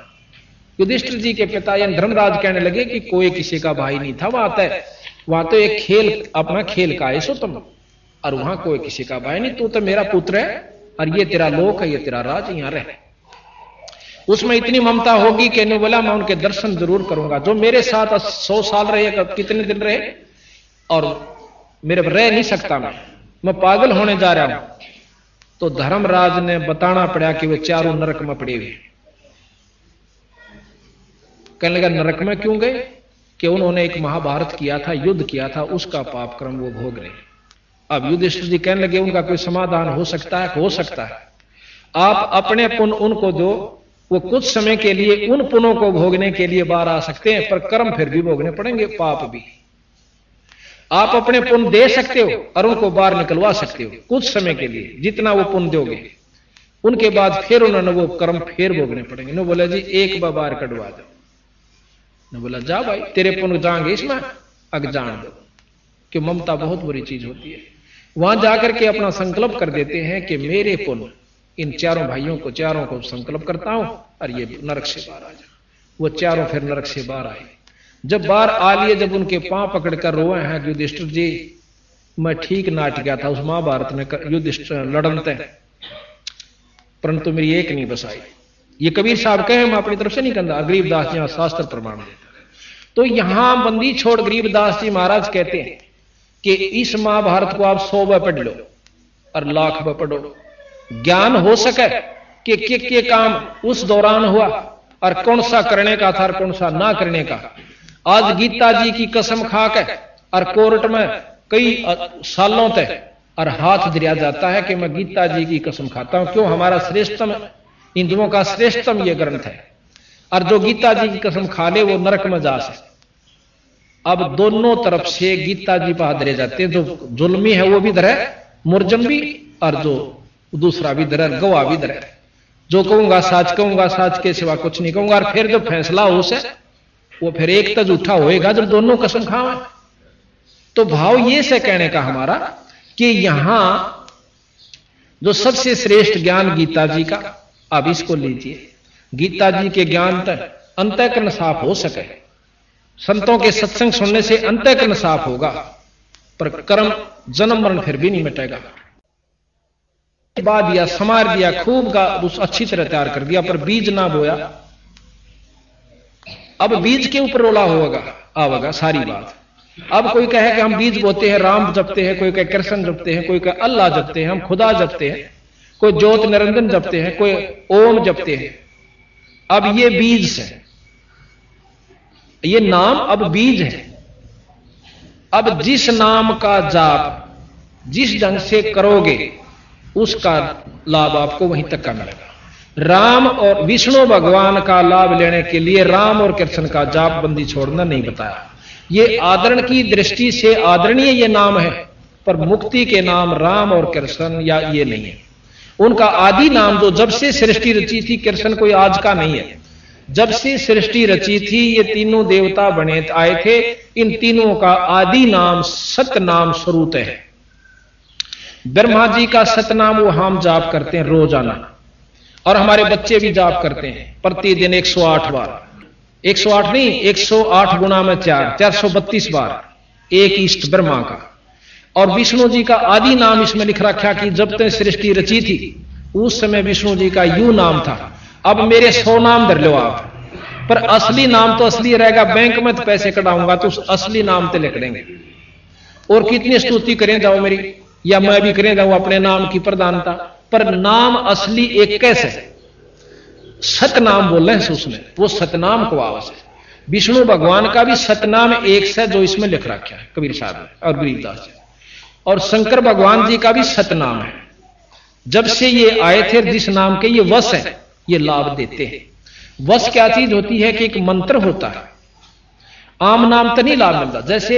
युधिष्ठिर जी के पिता यानी धर्मराज कहने लगे कि कोई किसी का भाई नहीं था, वहां तो एक खेल, अपना खेल का है सो तुम, और वहां कोई किसी का भाई नहीं, तू तो मेरा पुत्र है और ये तेरा लोक है, ये तेरा राज, यहां रह। उसमें इतनी ममता होगी कि ने बोला मैं उनके दर्शन जरूर करूंगा, जो मेरे साथ 100 साल रहे, कितने दिन रहे, और मेरे रह नहीं सकता, मैं पागल होने जा रहा हूं। तो धर्मराज ने बताना पड़ा कि वे चारों नरक में पड़े हुए। कहने लगा नरक में क्यों गए? कि उन्होंने एक महाभारत किया था, युद्ध किया था, उसका पाप कर्म वो भोग रहे। अब युधिष्ठिर जी कहने लगे उनका कोई समाधान हो सकता है? हो सकता है। आप अपने पुण्य उनको दो, वो कुछ समय के लिए उन पुण्यों को भोगने के लिए बाहर आ सकते हैं, पर कर्म फिर भी भोगने पड़ेंगे, पाप भी। आप अपने पुण्य दे सकते हो और उनको बाहर निकलवा सकते हो कुछ समय के लिए, जितना वो पुण्य दोगे, उनके बाद फिर उन्होंने वो कर्म फिर भोगने पड़ेंगे। न बोला जी एक बार बाहर कटवा दो, न बोला जा भाई तेरे पुण्य जाएंगे इसमें, अग जान दो, कि ममता बहुत बुरी चीज होती है। वहां जाकर के अपना संकल्प कर देते हैं कि मेरे पुण्य इन चारों भाइयों को, चारों को संकल्प करता हूं और ये नरक से बाहर आ जाए। वो चारों फिर नरक से बाहर आए। जब बाहर आ लिए, जब उनके पांव पकड़कर रोए हैं युधिष्ठिर जी, मैं ठीक नाट गया था उस महाभारत में युधिष्ठिर लड़नते, परंतु मेरी एक नहीं बसाई। ये कबीर साहब कहे, मैं अपनी तरफ से नहीं कहता, गरीबदास जी शास्त्र प्रमाण देता। तो यहां बंदी छोड़ गरीबदास जी महाराज कहते हैं कि इस महाभारत को आप 100 बार पढ़ लो और 1,00,000 बार पढ़ो, ज्ञान हो सके कि के काम उस दौरान हुआ और कौन सा करने का था और कौन सा ना करने का। आज गीता जी की कसम खा के और कोर्ट में कई सालों तक और हाथ दिया जाता है कि मैं गीता जी की कसम खाता हूं। क्यों? हमारा श्रेष्ठतम, हिंदुओं का श्रेष्ठतम यह ग्रंथ है, और जो गीता जी की कसम खा ले वो नरक में जा सकता। अब दोनों तरफ से गीता जी पर हाथ धरे जाते हैं। जो जुल्मी है वो भी धरे, मुरजम भी, और जो दूसरा भी धरे, गवाह भी धरे। जो कहूंगा साच के सिवा कुछ नहीं कहूंगा। और फिर जो फैसला हो से वो फिर एक तो झूठा होएगा जब दोनों कसम खावे। तो भाव ये से कहने का हमारा कि यहां जो सबसे श्रेष्ठ ज्ञान गीता जी का, अब इसको लीजिए। गीता जी के ज्ञान तक अंतःकरण साफ हो सके, संतों के सत्संग सुनने से अंतःकरण साफ होगा, पर कर्म जन्म मरण फिर भी नहीं मिटेगा। बा दिया, समार दिया, खूब का अच्छी तरह तैयार कर दिया, पर बीज ना बोया। अब बीज के ऊपर रोला होगा आवेगा सारी बात। अब कोई कहे कि हम बीज बोते हैं, राम जपते हैं, कोई कहे कृष्ण जपते हैं, कोई कहे अल्लाह जपते हैं, हम खुदा जपते हैं, कोई ज्योत निरंजन जपते हैं, कोई ओम जपते हैं। अब ये बीज है, ये नाम अब बीज है। अब जिस नाम का जाप जिस ढंग से करोगे उसका लाभ आपको वहीं तक का मिलेगा। राम और विष्णु भगवान का लाभ लेने के लिए राम और कृष्ण का जाप बंदी छोड़ना नहीं बताया। ये आदरण की दृष्टि से आदरणीय ये नाम है, पर मुक्ति के नाम राम और कृष्ण या ये नहीं है। उनका आदि नाम जो जब से सृष्टि रची थी, कृष्ण कोई आज का नहीं है, जब से सृष्टि रची थी ये तीनों देवता बने आए थे। इन तीनों का आदि नाम सतनाम स्वरूप है। ब्रह्मा जी का सतनाम वो हम जाप करते हैं रोजाना, और हमारे बच्चे भी जाप करते हैं प्रतिदिन 108 बार। 108 नहीं, 108 गुना में 4, 432 बार एक इष्ट ब्रह्मा का। और विष्णु जी का आदि नाम इसमें लिख रखा कि जब तक सृष्टि रची थी उस समय विष्णु जी का यू नाम था। अब मेरे 100 नाम धर लो आप, पर असली नाम तो असली रहेगा। बैंक में तो पैसे कटाऊंगा तो उस असली नाम पे लिख देंगे। और कितनी स्तुति करें जाओ मेरी, या मैं भी करें जाऊं अपने नाम की प्रधानता, पर नाम असली एक कैसे सतनाम बोल रहे हैं उसमें, वो सतनाम को आवाज है। विष्णु भगवान का भी सतनाम एक से जो इसमें लिख रखा है कबीर साहब ने और गरीबदास जी, और शंकर भगवान जी का भी सतनाम है। जब से ये आए थे जिस नाम के ये वश है, ये लाभ देते हैं। वश क्या चीज होती है कि एक मंत्र होता है, आम नाम तो नहीं लाभ मिलता। जैसे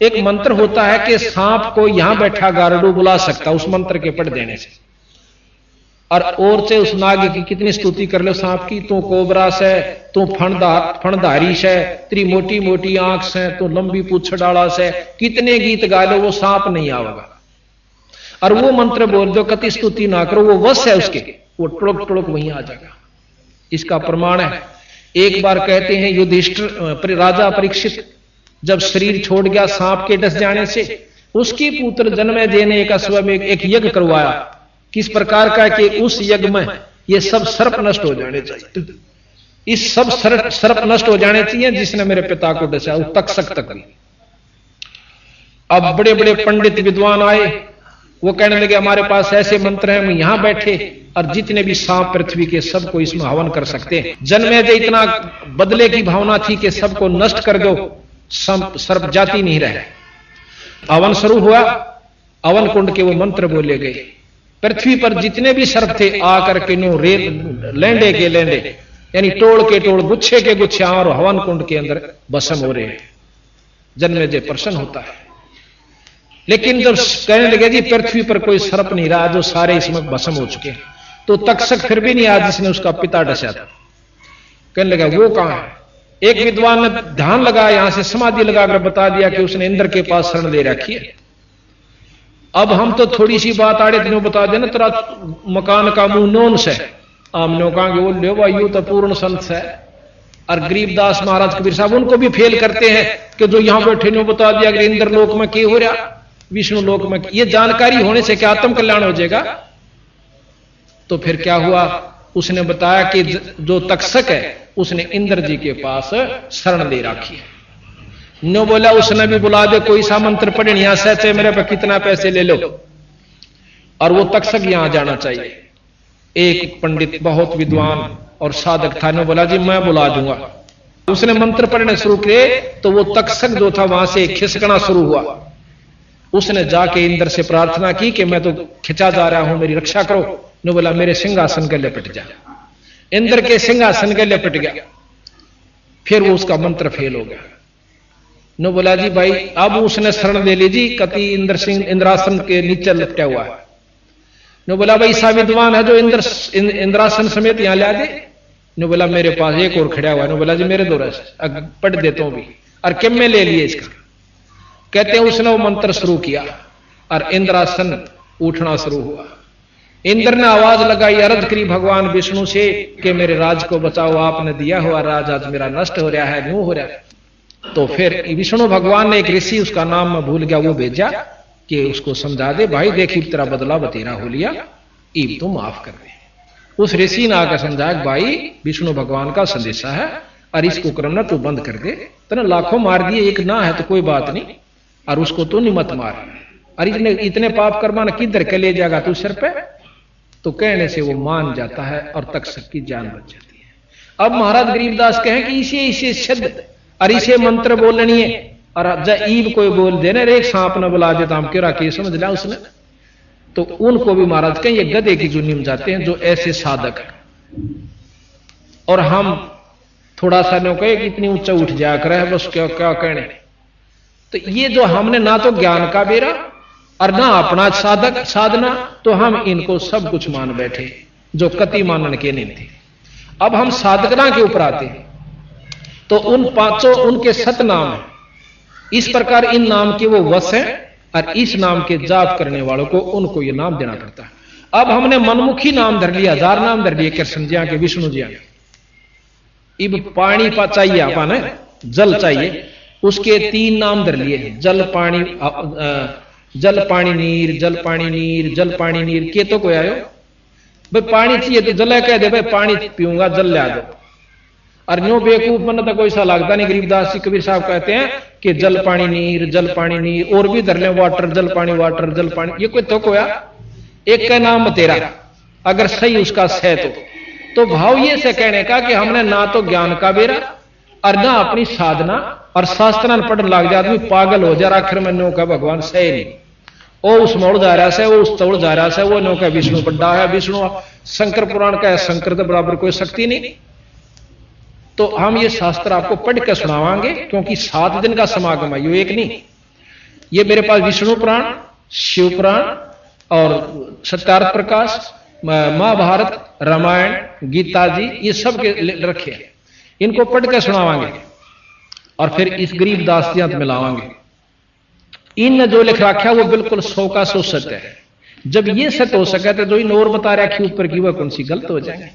एक मंत्र होता है कि सांप को यहां बैठा गारडू बुला सकता उस मंत्र के पढ़ देने से, और से उस नाग की कितनी स्तुति कर लो सांप की, तू कोबरा से, तू फणधारी से, तेरी मोटी मोटी आंख से, तू लंबी पूंछ डाला से, कितने गीत गा लो वो सांप नहीं आवेगा। और वो मंत्र बोल दो, कति स्तुति ना करो, वो वश है उसके, वो टुड़क टुड़क वहीं आ जाएगा। इसका प्रमाण है, एक बार कहते हैं युधिष्ठिर राजा परीक्षित जब शरीर छोड़ गया सांप के डस जाने से, उसकी पुत्र जन्मेजय ने एक अश्व में एक यज्ञ करवाया। किस प्रकार का कि उस यज्ञ में ये सब सर्प नष्ट हो जाने चाहिए, इस सब सर्प नष्ट हो जाने चाहिए जिसने मेरे पिता को डसा, वो तक्षक तक भी। अब बड़े बड़े पंडित विद्वान आए, वो कहने लगे हमारे पास ऐसे मंत्र हैं, हम यहां बैठे और जितने भी सांप पृथ्वी के सबको इसमें हवन कर सकते हैं। जन्मेजय इतना बदले की भावना थी कि सबको नष्ट कर दो, सर्प जाति नहीं रहे। हवन शुरू हुआ, हवन कुंड के वो मंत्र बोले गए। पृथ्वी पर जितने भी सर्प थे आकर के नो लेंडे के लेंडे, यानी टोड़ के टोड़, गुच्छे के गुच्छे और हवन कुंड के अंदर भस्म हो रहे हैं। जन्मेजय प्रसन्न होता है। लेकिन जब कहने लगे जी पृथ्वी पर कोई सर्प नहीं रहा, जो सारे इसमें भस्म हो चुके हैं, तो तक्षक फिर भी नहीं आया जिसने उसका पिता डसा था। कहने लगा वो कहां है? एक विद्वान ने ध्यान लगा, यहां से समाधि लगाकर बता दिया कि उसने इंद्र के पास शरण ले रखी है। अब हम तो थोड़ी सी बात आड़े दिनों बता देना, तेरा मकान का मुंह नोन से हमने कहा कि वो ले भाई तो पूर्ण संत है। और गरीबदास महाराज कबीर साहब उनको भी फेल करते हैं कि जो यहां बैठे ने बता दिया कि इंद्र लोक में क्या हो रहा, विष्णु लोक में। ये जानकारी होने से क्या आत्म कल्याण हो जाएगा? तो फिर क्या हुआ, उसने बताया कि जो तक्षक है उसने इंद्र जी के पास शरण ले रखी है। नो बोला उसने भी बुला दे, कोई सा मंत्र पढ़े, यहां से मेरे पे कितना पैसे ले लो, और वो तक्षक यहां जाना चाहिए। एक पंडित बहुत विद्वान और साधक था, ने बोला जी मैं बुला दूंगा। उसने मंत्र पढ़ने शुरू किए तो वो तक्षक जो था वहां से खिसकना शुरू हुआ। उसने जाके इंद्र से प्रार्थना की कि मैं तो खिंचा जा रहा हूं, मेरी रक्षा करो। ने बोला मेरे सिंहासन के लिपट जा। इंद्र के सिंहासन के लिपट गया। फिर वो उसका मंत्र फेल हो गया। ने बोला जी भाई अब उसने शरण ले ली जी, कति इंद्र सिंह इंद्रासन के नीचे लपटा हुआ है। ने बोला भाई सा विद्वान है जो इंद्रासन समेत यहां ला दे। ने बोला मेरे पास एक और खड़ा हुआ है। ने बोला जी मेरे दो रस पढ़ देता हूं भी। और किम में ले लिए इसका। कहते हैं उसने वो मंत्र शुरू किया और इंद्रासन उठना शुरू हुआ। इंद्र ने आवाज लगाई, अर्ज करी भगवान विष्णु से कि मेरे राज को बचाओ, आपने दिया हुआ राज आज मेरा नष्ट हो रहा है, न्यू हो रहा है। तो फिर विष्णु भगवान ने एक ऋषि, उसका नाम मैं भूल गया, वो भेजा कि उसको समझा दे भाई देखी तेरा बदला बतेरा हो लिया, ईब तो माफ कर दे। उस ऋषि ने आकर समझाया भाई विष्णु भगवान का संदेशा है और इसको क्रम ना तू बंद कर दे। तूने लाखों मार दिए, एक ना है तो कोई बात नहीं, और उसको तो नहीं मत मार। और इतने पाप कर्मा न किधर के ले जाएगा तू सिर पे। तो कहने से वो मान जाता है और तक्षक की जान बच जाती है। अब महाराज गरीबदास कहें कि इसे शब्द और इसे मंत्र बोलनी है और ईब कोई बोल देने एक सांप न बुला देता हम क्यों के समझ लिया उसने। तो उनको भी महाराज कहें ये गधे की जुनी में जाते हैं जो ऐसे साधक है। और हम थोड़ा सा नो कहे कि इतनी ऊंचा उठ जाया करे बस क्या क्या कहने। तो ये जो हमने ना तो ज्ञान का बेरा और ना अपना साधक साधना, तो हम इनको सब कुछ मान बैठे जो कति मानन के नहीं थे। अब हम साधकना के ऊपर आते हैं तो उन पांचों उनके सत नाम है। इस प्रकार इन नाम के वो वश हैं और इस नाम के जाप करने वालों को उनको ये नाम देना पड़ता है। अब हमने मनमुखी नाम धर लिया, 1000 नाम धर लिए कृष्ण जी के, विष्णु जी के। इब पानी चाहिए अपन, जल चाहिए, उसके 3 नाम धर लिए, जल पानी जल पानी नीर, जल पानी नीर, जल पानी नीर। के तो कोई आयो भाई पानी चाहिए तो जल कह दे भाई पानी पीऊंगा जल ला दो। और न्यू बेवकूफ बनना तो कोई सा लगता नहीं। गरीबदास जी कबीर साहब कहते हैं कि जल पानी नीर, जल पानी नीर, और भी धर ले वाटर, जल पानी वाटर, जल पानी। ये कोई तो कोया एक का नाम तेरा अगर सही उसका सह तो भाव ये से कहने का कि हमने ना तो ज्ञान का बेरा और ना अपनी साधना, और शास्त्र पढ़ने लग जाए आदमी पागल हो जा। आखिर में नो का भगवान सही नहीं, वो उस मोड़ जा रहा है, वो उस तोड़ जा रहा है, वो नो का विष्णु बड्डा है, विष्णु शंकर पुराण का है, शंकर के बराबर कोई शक्ति नहीं। तो हम ये शास्त्र आपको पढ़ के सुनावांगे क्योंकि 7 दिन का समागम है, ये एक नहीं। ये मेरे पास विष्णु पुराण, शिव पुराण और सत्यार्थ प्रकाश, महाभारत, रामायण, गीता जी, ये सब के रखे हैं। इनको पढ़ के सुनावांगे और फिर इस गरीबदास जी में लावांगे। इन जो लिख रखा है वो बिल्कुल 100 का 100 सत्य है। जब ये सत्य हो सके तो जो इन और बता रखी ऊपर की वह कौन सी गलत हो जाएंगे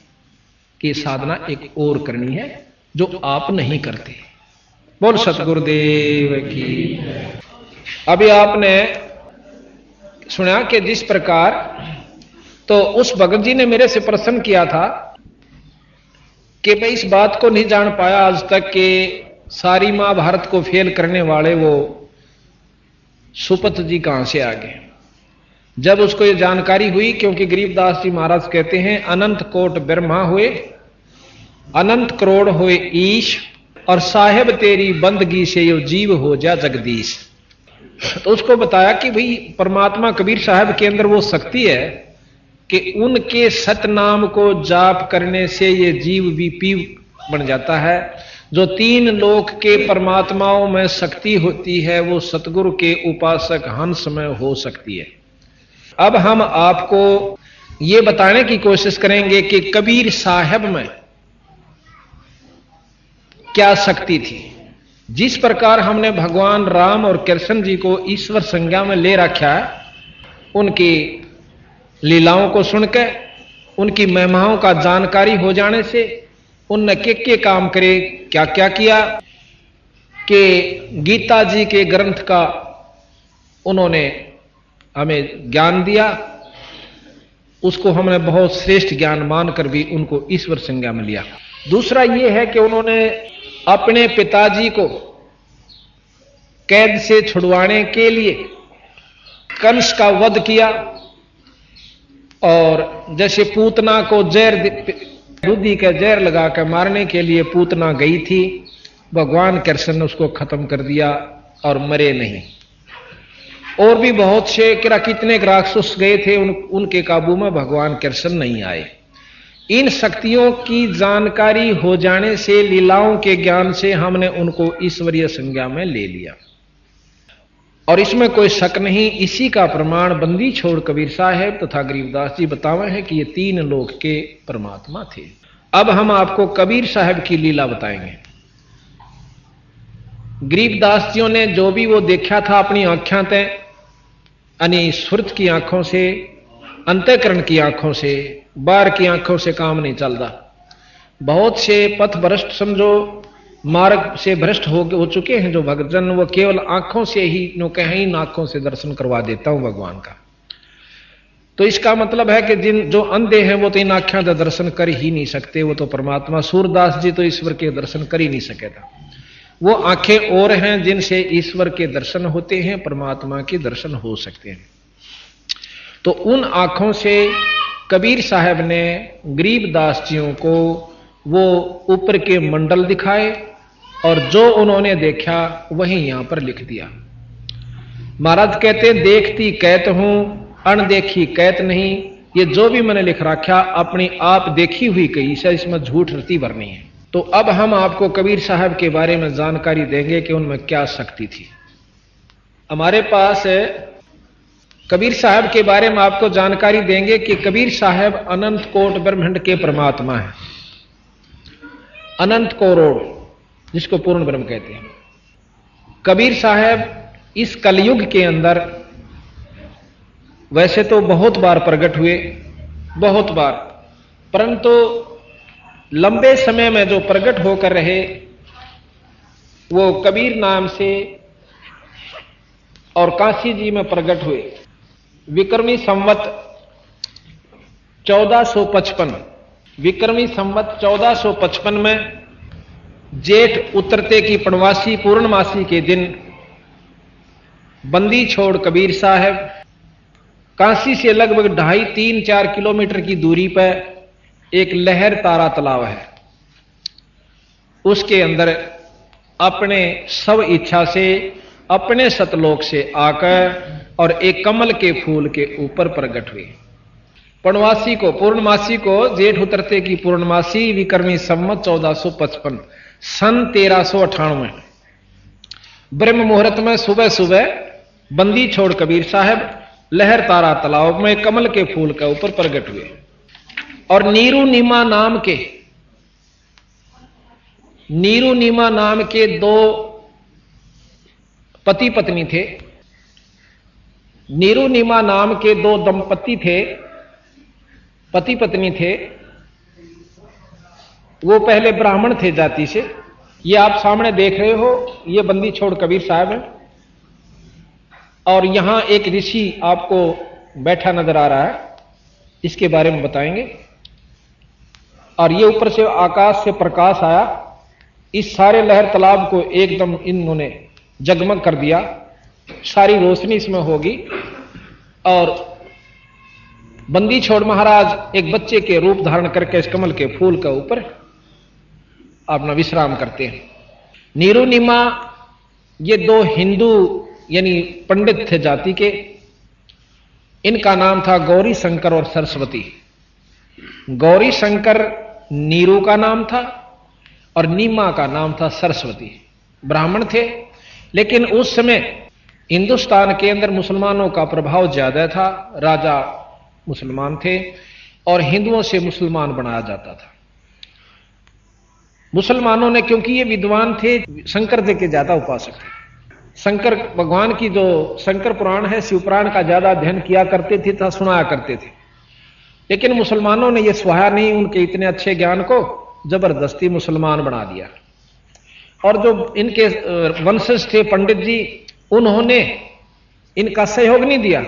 कि साधना एक और करनी है जो आप नहीं करते। बोल सतगुरुदेव की। अभी आपने सुना कि जिस प्रकार तो उस भगत जी ने मेरे से प्रश्न किया था कि मैं इस बात को नहीं जान पाया आज तक कि सारी महाभारत को फेल करने वाले वो सुपत जी कहां से आ गए। जब उसको ये जानकारी हुई, क्योंकि गरीबदास जी महाराज कहते हैं अनंत कोट ब्रह्मा हुए, अनंत करोड़ हुए ईश, और साहेब तेरी बंदगी से यो जीव हो जा जगदीश। तो उसको बताया कि भाई परमात्मा कबीर साहब के अंदर वो शक्ति है कि उनके सतनाम को जाप करने से ये जीव भी पी बन जाता है। जो 3 लोक के परमात्माओं में शक्ति होती है वो सतगुरु के उपासक हंस में हो सकती है। अब हम आपको ये बताने की कोशिश करेंगे कि कबीर साहब में क्या शक्ति थी। जिस प्रकार हमने भगवान राम और कृष्ण जी को ईश्वर संज्ञा में ले रखा है, उनकी लीलाओं को सुनकर, उनकी महिमाओं का जानकारी हो जाने से उनने के काम करे, क्या क्या किया, कि गीता जी के ग्रंथ का उन्होंने हमें ज्ञान दिया, उसको हमने बहुत श्रेष्ठ ज्ञान मानकर भी उनको ईश्वर संज्ञा में लिया। दूसरा यह है कि उन्होंने अपने पिताजी को कैद से छुड़वाने के लिए कंस का वध किया और जैसे पूतना को जहर दूधी का जहर लगाकर मारने के लिए पूतना गई थी, भगवान कृष्ण ने उसको खत्म कर दिया और मरे नहीं। और भी बहुत से कितने राक्षस गए थे, उनके काबू में भगवान कृष्ण नहीं आए। इन शक्तियों की जानकारी हो जाने से, लीलाओं के ज्ञान से हमने उनको ईश्वरीय संज्ञा में ले लिया और इसमें कोई शक नहीं। इसी का प्रमाण बंदी छोड़ कबीर साहब तथा गरीबदास जी बतावे हैं कि ये तीन लोक के परमात्मा थे। अब हम आपको कबीर साहब की लीला बताएंगे। गरीबदास जियों ने जो भी वो देखा था अपनी आंखें तय, यानी सुरत की आंखों से, अंतःकरण की आंखों से, बाहर की आंखों से काम नहीं चलता। बहुत से पथ भ्रष्ट समझो, मार्ग से भ्रष्ट हो चुके हैं जो भक्तजन, वो केवल आंखों से ही नो कहीं इन आंखों से दर्शन करवा देता हूं भगवान का। तो इसका मतलब है कि जो अंधे हैं वो तो इन आंखों का दर्शन कर ही नहीं सकते। वो तो परमात्मा, सूरदास जी तो ईश्वर के दर्शन कर ही नहीं सके था। वो आंखें और हैं जिनसे ईश्वर के दर्शन होते हैं, परमात्मा के दर्शन हो सकते हैं। तो उन आंखों से कबीर साहब ने गरीबदास जियों को वो ऊपर के मंडल दिखाए और जो उन्होंने देखा वही यहां पर लिख दिया। महाराज कहते देखती कहत हूं, अनदेखी कहत नहीं। ये जो भी मैंने लिख रखा अपनी आप देखी हुई कही से, इसमें झूठ रती भरनी है। तो अब हम आपको कबीर साहब के बारे में जानकारी देंगे कि उनमें क्या शक्ति थी। हमारे पास कबीर साहब के बारे में आपको जानकारी देंगे कि कबीर साहब अनंत कोट ब्रह्मांड के परमात्मा है। अनंत करोड़, जिसको पूर्ण ब्रह्म कहते हैं। कबीर साहब इस कलयुग के अंदर वैसे तो बहुत बार प्रकट हुए, बहुत बार, परंतु लंबे समय में जो प्रकट होकर रहे वो कबीर नाम से और काशी जी में प्रकट हुए। विक्रमी संवत 1455, विक्रमी संवत 1455 में जेठ उतरते की पूर्णमासी पूर्णमासी के दिन बंदी छोड़ कबीर साहब काशी से लगभग 2.5-3-4 किलोमीटर की दूरी पर एक लहर तारा तालाब है। उसके अंदर अपने सब इच्छा से अपने सतलोक से आकर और एक कमल के फूल के ऊपर प्रकट हुए। पूर्णमासी को, पूर्णमासी को जेठ उतरते की पूर्णमासी विक्रमी संवत 1455 सन 1398 ब्रह्म मुहूर्त में सुबह सुबह बंदी छोड़ कबीर साहब लहर तारा तालाब में कमल के फूल के ऊपर प्रकट हुए। और नीरू नीमा नाम के दो पति पत्नी थे। नीरू नीमा नाम के दो दंपति थे, पति पत्नी थे। वो पहले ब्राह्मण थे जाति से। ये आप सामने देख रहे हो, ये बंदी छोड़ कबीर साहब है। और यहां एक ऋषि आपको बैठा नजर आ रहा है, इसके बारे में बताएंगे। और ये ऊपर से आकाश से प्रकाश आया, इस सारे लहर तालाब को एकदम इन्होंने जगमग कर दिया, सारी रोशनी इसमें होगी। और बंदी छोड़ महाराज एक बच्चे के रूप धारण करके इस कमल के फूल के ऊपर अपना विश्राम करते हैं। नीरू नीमा ये दो हिंदू यानी पंडित थे जाति के। इनका नाम था गौरी शंकर और सरस्वती। गौरी शंकर नीरू का नाम था और नीमा का नाम था सरस्वती। ब्राह्मण थे, लेकिन उस समय हिंदुस्तान के अंदर मुसलमानों का प्रभाव ज्यादा था। राजा मुसलमान थे और हिंदुओं से मुसलमान बनाया जाता था। मुसलमानों ने, क्योंकि ये विद्वान थे, शंकर जी के ज्यादा उपासक थे। शंकर भगवान की जो शंकर पुराण है, शिव पुराण का ज्यादा अध्ययन किया करते थे तथा सुनाया करते थे। लेकिन मुसलमानों ने यह सुहाया नहीं उनके इतने अच्छे ज्ञान को, जबरदस्ती मुसलमान बना दिया। और जो इनके वंशज थे पंडित जी, उन्होंने इनका सहयोग नहीं दिया,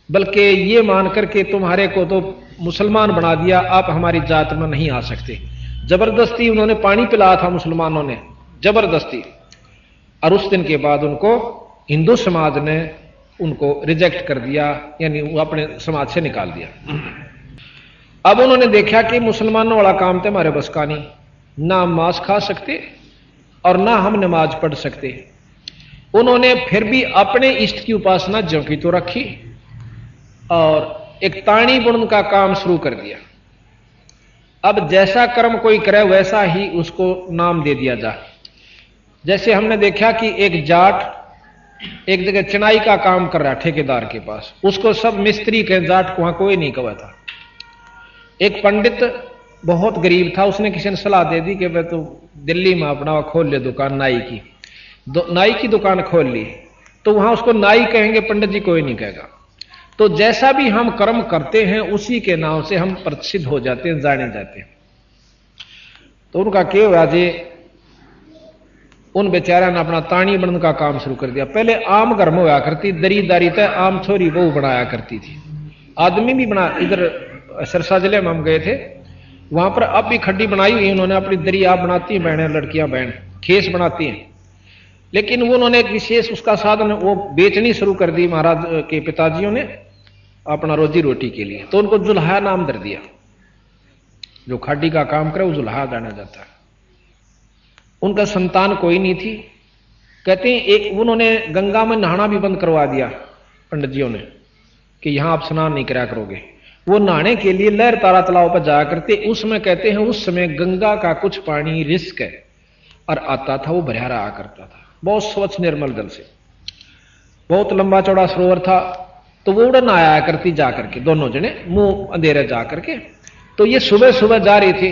बल्कि ये मान करके तुम्हारे को तो मुसलमान बना दिया, आप हमारी जात में नहीं आ सकते। जबरदस्ती उन्होंने पानी पिलाया था मुसलमानों ने, जबरदस्ती। और उस दिन के बाद उनको हिंदू समाज ने उनको रिजेक्ट कर दिया, यानी वो अपने समाज से निकाल दिया। अब उन्होंने देखा कि मुसलमानों वाला काम तो हमारे बस का नहीं, ना हम मांस खा सकते और ना हम नमाज पढ़ सकते। उन्होंने फिर भी अपने इष्ट की उपासना ज्यों की तो रखी और एक ताणी बुनने का काम शुरू कर दिया। अब जैसा कर्म कोई करे वैसा ही उसको नाम दे दिया जाए। जैसे हमने देखा कि एक जाट एक जगह चिनाई का काम कर रहा ठेकेदार के पास, उसको सब मिस्त्री के, जाट को वहां कोई नहीं कहा था। एक पंडित बहुत गरीब था, उसने किसी ने सलाह दे दी कि मैं तो दिल्ली में अपना खोल ले दुकान नाई की, नाई की दुकान खोल ली, तो वहां उसको नाई कहेंगे, पंडित जी कोई नहीं कहेगा। तो जैसा भी हम कर्म करते हैं उसी के नाम से हम प्रसिद्ध हो जाते हैं, जाने जाते हैं। तो उनका क्या हुआ जी, उन बेचारा ने अपना ताणी बनने का काम शुरू कर दिया। पहले आम घर में हुआ करती, दरीदारी तय आम छोरी बहू बनाया करती थी, आदमी भी बना। इधर सरसा जिले में हम गए थे, वहां पर अब भी खड्डी बनाई हुई उन्होंने, अपनी दरी आप बनाती हैं बहनें, लड़कियां बहन खेस बनाती हैं। लेकिन वो उन्होंने एक विशेष उसका साधन वो बेचनी शुरू कर दी महाराज के पिताजियों ने अपना रोजी रोटी के लिए। तो उनको जुल्हा नाम दे दिया, जो खाडी का काम करे वो जुल्हा जाना जाता है। उनका संतान कोई नहीं थी। कहते हैं एक उन्होंने गंगा में नहाना भी बंद करवा दिया पंडित जियों ने कि यहां आप स्नान नहीं करा करोगे। वो नहाने के लिए लहर तारा तालाब पर जाया करते। उसमें कहते हैं उस समय गंगा का कुछ पानी रिस्क है और आता था, वो भरा रहा करता था, बहुत स्वच्छ निर्मल जल से, बहुत लंबा चौड़ा सरोवर था। तो वो उड़न आया करती जा करके, दोनों जने मुंह अंधेरे जा करके। तो ये सुबह सुबह जा रहे थे,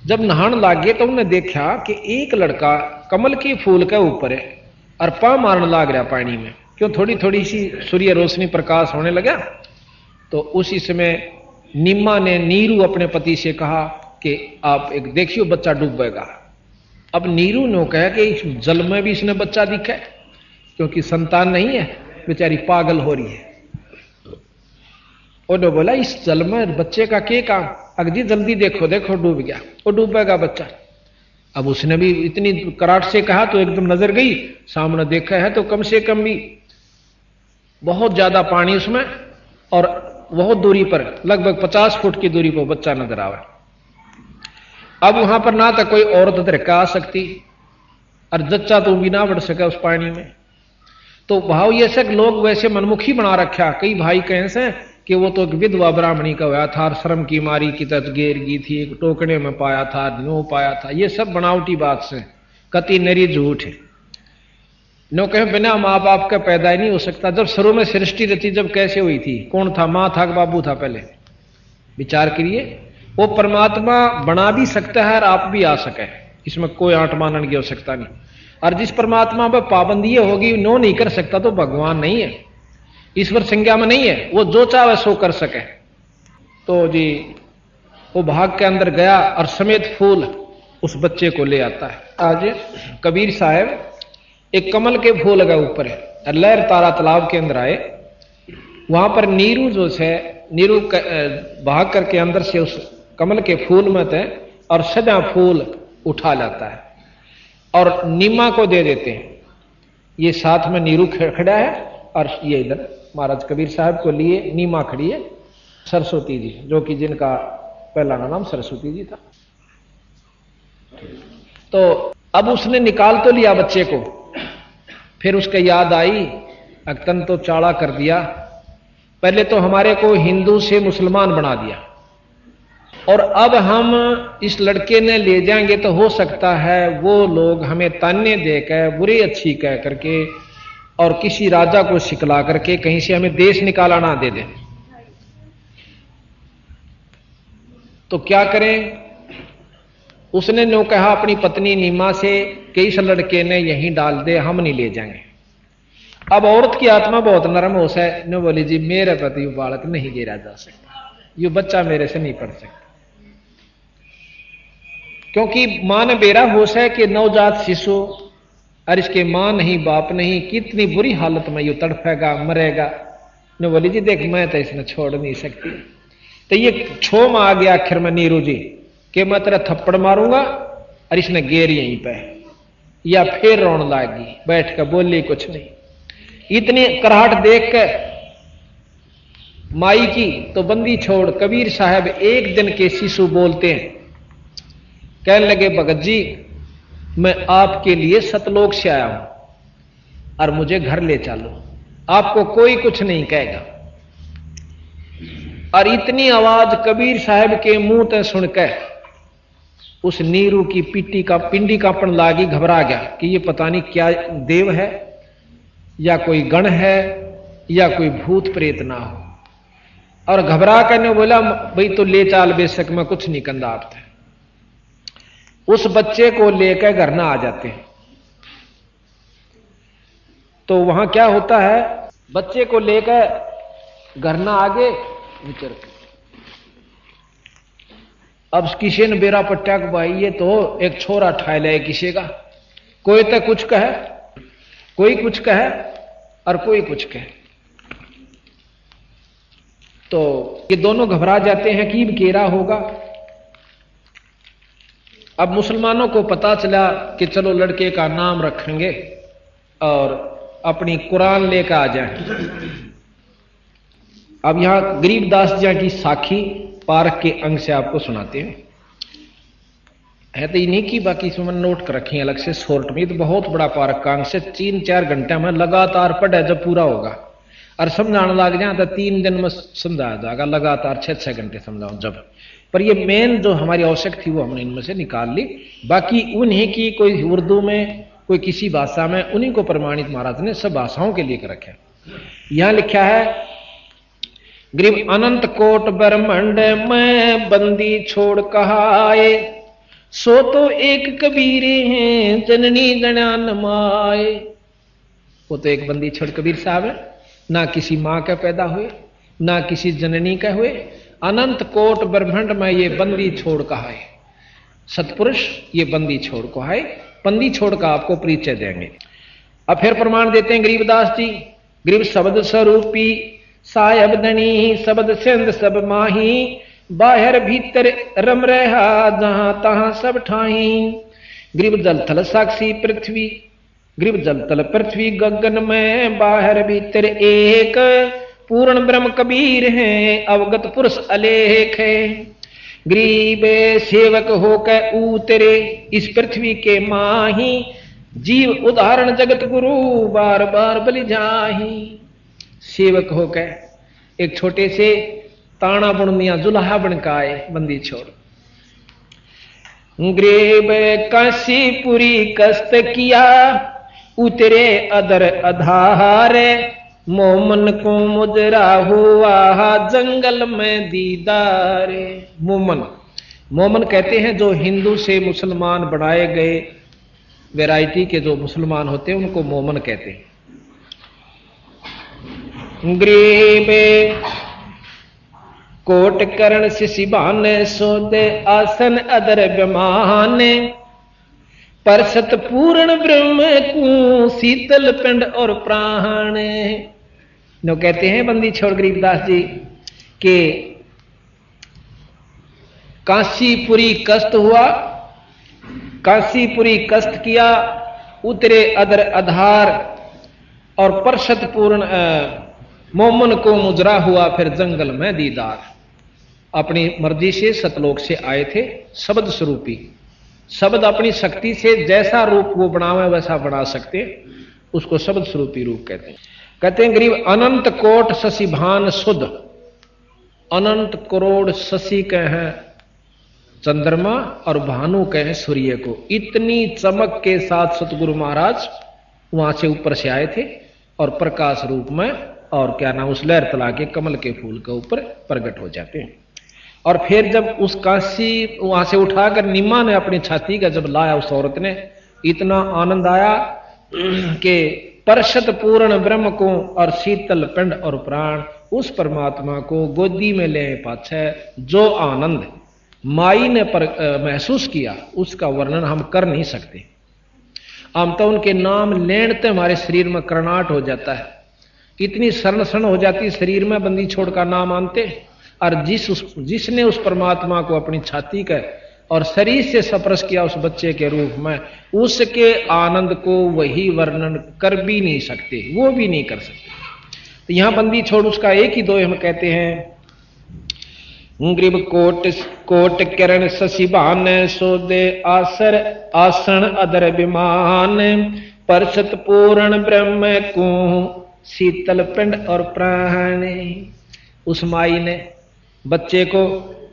जब नहाने लग गए तो उन्होंने देखा कि एक लड़का कमल के फूल के ऊपर है और पांव मारने लग रहा पानी में। क्यों, थोड़ी थोड़ी सी सूर्य रोशनी प्रकाश होने लगा। तो उसी समय निम्मा ने नीरू अपने पति से कहा कि आप एक देखियो बच्चा डूबेगा। अब नीरू ने कहा कि इस जल में भी इसने बच्चा दिखा है, क्योंकि संतान नहीं है, बेचारी पागल हो रही है। उन्होंने बोला इस जल में बच्चे का क्या काम, अगजी जल्दी देखो देखो डूब गया, वो डूबेगा बच्चा। अब उसने भी इतनी कराट से कहा तो एकदम नजर गई, सामने देखा है तो कम से कम भी बहुत ज्यादा पानी उसमें और बहुत दूरी पर, लगभग 50 फुट की दूरी पर बच्चा नजर आवा। अब वहां पर ना तो कोई औरत धरका आ सकती और जच्चा तो भी ना बढ़ सका उस पानी में। तो भाव ये सब लोग वैसे मनमुखी बना रखा। कई भाई कहें से कि वो तो एक विधवा ब्राह्मणी का हुआ था, शर्म की मारी की तत गेर गई थी, एक टोकने में पाया था, नो पाया था। ये सब बनावटी बात से कति नरी झूठ है। नो कहे बिना माँ बाप का पैदा ही नहीं हो सकता। जब शुरू में सृष्टि रची जब कैसे हुई थी, कौन था, माँ था कि बाबू था, पहले विचार करिए। वो परमात्मा बना भी सकता है और आप भी आ सके, इसमें कोई आंट मानन की आवश्यकता नहीं। और जिस परमात्मा पर पाबंदी होगी नो नहीं कर सकता तो भगवान नहीं है, ईश्वर संज्ञा में नहीं है, वो जो चाहे सो कर सके। तो जी वो भाग के अंदर गया और समेत फूल उस बच्चे को ले आता है। आज कबीर साहब एक कमल के फूल के ऊपर है और लहर तारा तालाब के अंदर आए। वहां पर नीरू जो है, नीरू भाग करके अंदर से उस कमल के फूल में थे और सदा फूल उठा लाता है और नीमा को दे देते हैं। ये साथ में नीरू खड़ा है और ये इधर महाराज कबीर साहब को लिए नीमा खड़ी है सरस्वती जी, जो कि जिनका पहला नाम सरस्वती जी था। तो अब उसने निकाल तो लिया बच्चे को, फिर उसके याद आई अक्तन तो चाड़ा कर दिया। पहले तो हमारे को हिंदू से मुसलमान बना दिया और अब हम इस लड़के ने ले जाएंगे तो हो सकता है वो लोग हमें ताने देकर बुरी अच्छी कह करके और किसी राजा को सिखला करके कहीं से हमें देश निकाला ना दे दें। तो क्या करें? उसने नो कहा अपनी पत्नी नीमा से कि इस लड़के ने यहीं डाल दे, हम नहीं ले जाएंगे। अब औरत की आत्मा बहुत नरम होश है, ने बोली जी मेरे प्रति बालक नहीं गिरा जा सकता, ये बच्चा मेरे से नहीं पढ़ सकता, क्योंकि मां ने बेरा होश है कि नवजात शिशु और इसके मां नहीं बाप नहीं, कितनी बुरी हालत में ये तड़फेगा मरेगा। ने बोली जी देख मैं तो इसने छोड़ नहीं सकती। तो ये क्षोभ आ गया आखिर में नीरू जी कि मैं तेरा थप्पड़ मारूंगा और इसने गेर यहीं पे, या फिर रोने लगी बैठ कर, बोली कुछ नहीं। इतनी कराहट देख के माई की तो बंदी छोड़ कबीर साहब एक दिन के शिशु बोलते हैं, कहने लगे भगत जी मैं आपके लिए सतलोक से आया हूं और मुझे घर ले चलो, आपको कोई कुछ नहीं कहेगा। और इतनी आवाज कबीर साहब के मुंह तक सुनकर उस नीरू की पिंडी कांपन लागी, घबरा गया कि ये पता नहीं क्या देव है या कोई गण है या कोई भूत प्रेत ना हो। और घबरा करने बोला भाई तो ले चाल बेशक मैं कुछ नहीं कंदा आपसे। उस बच्चे को लेकर घर ना आ जाते हैं। तो वहां क्या होता है, बच्चे को लेकर घर ना आगे विचर के अब किसी ने बेरा पट्टा को भाई ये तो एक छोरा ठाए ले किसी का, कोई तो कुछ कहे, कोई कुछ कहे और कोई कुछ कहे। तो ये दोनों घबरा जाते हैं कि केरा होगा। अब मुसलमानों को पता चला कि चलो लड़के का नाम रखेंगे और अपनी कुरान लेकर आ जाए। अब यहां गरीबदास जी की साखी पार्क के अंग से आपको सुनाते हैं। है तो इन्हीं की, बाकी इसमें नोट कर रखी है अलग से शॉर्ट में। तो बहुत बड़ा पार्क का अंग से 3-4 घंटे में लगातार पढ़े जब पूरा होगा और समझाने लग जाए तो 3 दिन में समझा जाएगा, लगातार 6-6 घंटे समझाऊं जब। पर ये मेन जो हमारी आवश्यक थी वो हमने इनमें से निकाल ली। बाकी उन्हीं की कोई उर्दू में कोई किसी भाषा में, उन्हीं को प्रमाणित महाराज ने सब भाषाओं के लिए कर रखे। यहां लिखा है ग्रीब अनंत कोट ब्रह्मंड में बंदी छोड़ कहाए, सो तो एक कबीरे हैं जननी जनान माए। वो तो एक बंदी छोड़ कबीर साहब है, ना किसी मां के पैदा हुए ना किसी जननी के हुए। अनंत कोट ब्रह्मंड में ये बंदी छोड़ कहाए, सतपुरुष ये बंदी छोड़ को है। बंदी छोड़ का आपको परिचय देंगे। अब फिर प्रमाण देते हैं गरीबदास जी। गरीब शब्द स्वरूपी सायब धनी शब्द सिंध सब माही, बाहर भीतर रम रहा जहां तहां सब ठाही। गरीब जल थल साक्षी पृथ्वी, गरीब जल तल पृथ्वी गगन में, बाहर भीतर एक पूर्ण ब्रह्म कबीर है, अवगत पुरुष अलेख है। गरीब सेवक होकर उतरे इस पृथ्वी के माही, जीव उदाहरण जगत गुरु बार बार बलि जाही। सेवक होकर एक छोटे से ताना बुन दिया, जुल्हा बनकाए बंदी छोड़। ग्रीब काशीपुरी कष्ट किया उतरे अदर अधार, मोमन को मुजरा हुआ जंगल में दीदार। मोमन, मोमन कहते हैं जो हिंदू से मुसलमान बनाए गए वैरायटी के जो मुसलमान होते हैं उनको मोमन कहते हैं। ग्रीबे कोट करण शिशिबान सोदे आसन अदर विमान, परसत पूर्ण ब्रह्म को शीतल पिंड और प्राण। नो कहते हैं बंदी छोड़ गरीबदास जी के काशीपुरी कष्ट हुआ, काशीपुरी कष्ट किया, उतरे अदर आधार और परसत पूर्ण मोमन को मुजरा हुआ फिर जंगल में दीदार। अपनी मर्जी से सतलोक से आए थे शब्द स्वरूपी। शब्द अपनी शक्ति से जैसा रूप वो बनावे वैसा बना सकते, उसको शब्द स्वरूपी रूप कहते हैं। कहते हैं गरीब अनंत कोट शशि भान सुध, अनंत करोड़ शशि कहे चंद्रमा और भानु कहे सूर्य को। इतनी चमक के साथ सतगुरु महाराज वहां से ऊपर से आए थे और प्रकाश रूप में और क्या नाम उस लहर तला के कमल के फूल के ऊपर प्रकट हो जाते हैं। और फिर जब उस काशी वहां से उठाकर निम्मा ने अपनी छाती का जब लाया उस औरत ने, इतना आनंद आया कि परशत पूर्ण ब्रह्म को और शीतल पिंड और प्राण उस परमात्मा को गोदी में ले पाछे जो आनंद माई ने महसूस किया उसका वर्णन हम कर नहीं सकते। हम तो उनके नाम लेने ते हमारे शरीर में करनाट हो जाता है, इतनी शरण शरण हो जाती शरीर में बंदी छोड़ का नाम आनते। और जिसने उस परमात्मा को अपनी छाती का और शरीर से स्पर्श किया उस बच्चे के रूप में, उसके आनंद को वही वर्णन कर भी नहीं सकते, वो भी नहीं कर सकते। तो यहां बंदी छोड़ उसका एक ही दो हम कहते हैं, ग्रीब कोट कोट किरण शशिभान सोदे आसर आसन अदर विमान परसत पूर्ण ब्रह्म को शीतल पिंड और प्राण। उस माई ने बच्चे को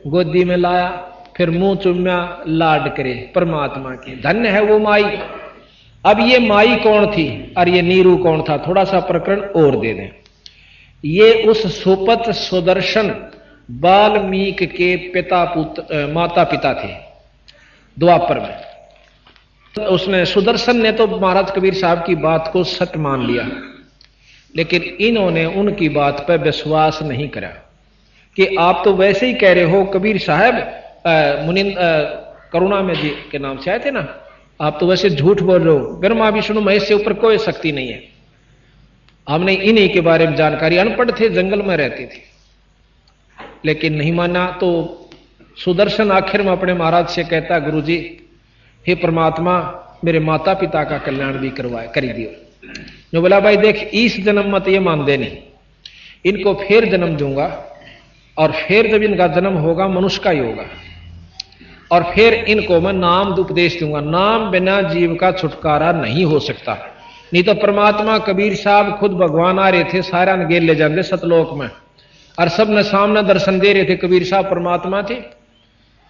गोदी में लाया, फिर मुंह चुम्या, लाड करे परमात्मा की। धन्य है वो माई। अब ये माई कौन थी और ये नीरू कौन था, थोड़ा सा प्रकरण और दे दें। ये उस सुपत सुदर्शन वाल्मीक के पिता पुत्र माता पिता थे द्वापर में। उसने सुदर्शन ने तो महाराज कबीर साहब की बात को सत्य मान लिया, लेकिन इन्होंने उनकी बात पर विश्वास नहीं करा कि आप तो वैसे ही कह रहे हो कबीर साहब मुनिंद करुणा में जी के नाम से आए थे ना, आप तो वैसे झूठ बोल रहे हो, ब्रह्मा विष्णु महेश से ऊपर कोई शक्ति नहीं है। हमने इन्हीं के बारे में जानकारी, अनपढ़ थे, जंगल में रहते थे, लेकिन नहीं माना। तो सुदर्शन आखिर में अपने महाराज से कहता, गुरुजी हे परमात्मा मेरे माता पिता का कल्याण भी करवाए कर दियो। जो बोला भाई देख इस जन्म मत ये मान देनी, इनको फिर जन्म दूंगा और फिर जब इनका जन्म होगा मनुष्य का ही होगा और फिर इनको मैं नाम उपदेश दूंगा। नाम बिना जीव का छुटकारा नहीं हो सकता। नहीं तो परमात्मा कबीर साहब खुद भगवान आ रहे थे, सारा गेल ले जाते सतलोक में और सब ने सामने दर्शन दे रहे थे। कबीर साहब परमात्मा थे।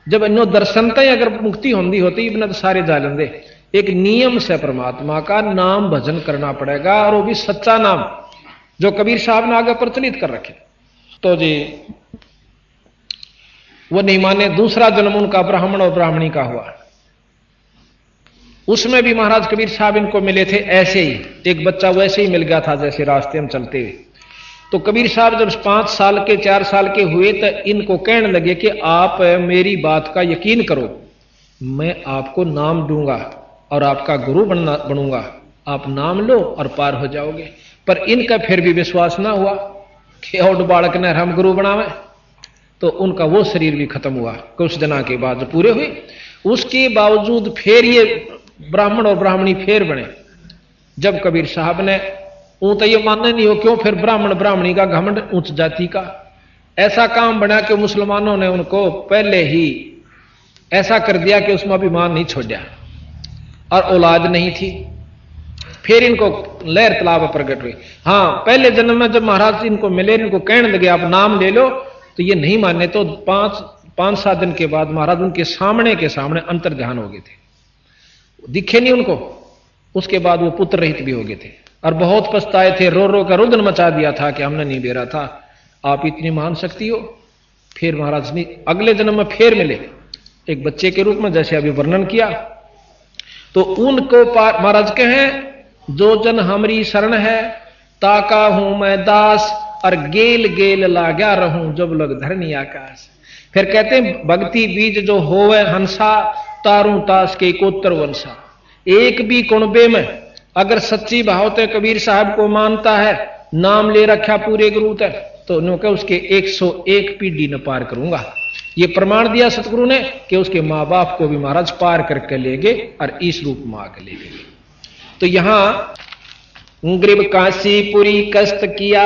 जब इन्हों दर्शन तय अगर मुक्ति होती होती इबन तो सारे जा लेंदे। एक नियम से परमात्मा का नाम भजन करना पड़ेगा और वो भी सच्चा नाम जो कबीर साहब ने आगे प्रचलित कर रखे। तो जी वो नहीं माने। दूसरा जन्म उनका ब्राह्मण और ब्राह्मणी का हुआ। उसमें भी महाराज कबीर साहब इनको मिले थे ऐसे ही, एक बच्चा वैसे ही मिल गया था जैसे रास्ते में चलते हुए। तो कबीर साहब जब 5 साल के 4 साल के हुए तो इनको कहने लगे कि आप मेरी बात का यकीन करो, मैं आपको नाम दूंगा और आपका गुरु बनूंगा, आप नाम लो और पार हो जाओगे। पर इनका फिर भी विश्वास ना हुआ कि और बालक ने हम गुरु बनावे। तो उनका वो शरीर भी खत्म हुआ कुछ दिनों के बाद जो पूरे हुए। उसके बावजूद फिर ये ब्राह्मण और ब्राह्मणी फिर बने। जब कबीर साहब ने तो ये मानना नहीं हो क्यों, फिर ब्राह्मण ब्राह्मणी का घमंड उच्च जाति का ऐसा काम बना कि मुसलमानों ने उनको पहले ही ऐसा कर दिया कि उसमें अभिमान नहीं छोड़ा और औलाद नहीं थी। फिर इनको लहर तालाब प्रकट हुई। हाँ, पहले जन्म में जब महाराज जी इनको मिले, इनको कहने लगे आप नाम ले लो, तो ये नहीं माने। तो 5-7 दिन के बाद महाराज उनके सामने के सामने अंतर ध्यान हो गए थे, दिखे नहीं उनको। उसके बाद वो पुत्र रहित भी हो गए थे और बहुत पछताए थे, रो रो कर रुदन मचा दिया था कि हमने नहीं बेरा था, आप इतनी महान शक्ति हो। फिर महाराज ने अगले जन्म में फिर मिले एक बच्चे के रूप में, जैसे अभी वर्णन किया। तो उनको महाराज कहें जो जन हमारी शरण है ताका हूं मैं दास और गेल गेल लाग्या रहूं जब लग धरनी आकाश। फिर कहते हैं भक्ति बीज जो होवे हंसा तारू तास के कोत्तर वंशा। एक भी कुणबे में अगर सच्ची भाव ते कबीर साहब को मानता है, नाम ले रखा पूरे गुरु तक, तो उन्होंने उसके 101 पीढ़ी न पार करूंगा। ये प्रमाण दिया सतगुरु ने कि उसके मां बाप को भी महाराज पार करके ले गए और इस रूप में आकर ले गए। तो यहां ग्रीब काशीपुरी कष्ट किया,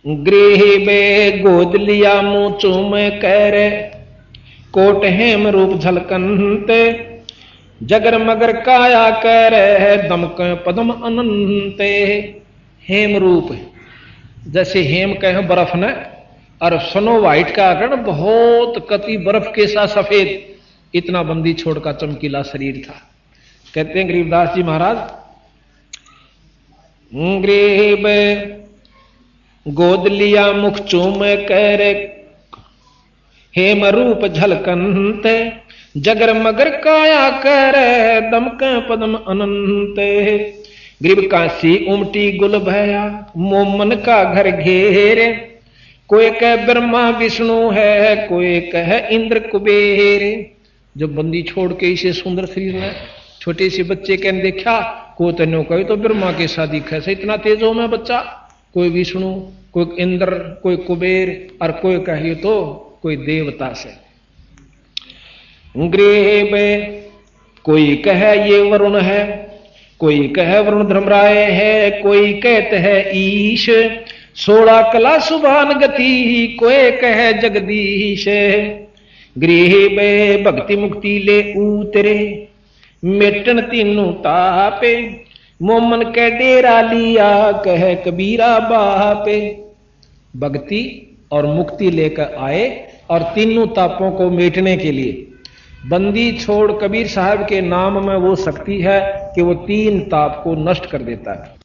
गृह में गोद लिया मुंह चूम कर, कोट हेम रूप झलकंते जगर मगर काया कर दमक पदम अनंते। हेम रूप जैसे हेम कहे बर्फ न, और स्नो व्हाइट का आकरण बहुत कति बर्फ के साथ सफेद, इतना बंदी छोड़ का चमकीला शरीर था। कहते हैं गरीबदास जी महाराज, गरीब गोद लिया मुख चूम कर हेम रूप झलकंत जगर मगर काया कर दमक पदम अनंत। गरीब काशी उमटी गुल भया मोमन का घर घेरे, कोई कह ब्रह्मा विष्णु है कोई कह इंद्र कुबेर। जब बंदी छोड़ के इसे सुंदर शरीर में छोटे से बच्चे के देखा, को तेनो कहे तो ब्रह्मा के शादी कैसे इतना तेज हो मैं बच्चा, कोई विष्णु कोई इंद्र कोई कुबेर और कोई कहे तो कोई देवता से। गृह में कोई कहे ये वरुण है कोई कहे वरुण धर्मराय है, कोई कहते है ईश, 16 कला सुभान गति, कोई कहे जगदीश। गृह बे भक्ति मुक्ति ले उतरे, मेटन तीनों तापे, मोमन के डेरा लिया, कहे कबीरा बापे। भक्ति और मुक्ति लेकर आए और तीनों तापों को मेटने के लिए बंदी छोड़ कबीर साहब के नाम में वो शक्ति है कि वो 3 ताप को नष्ट कर देता है।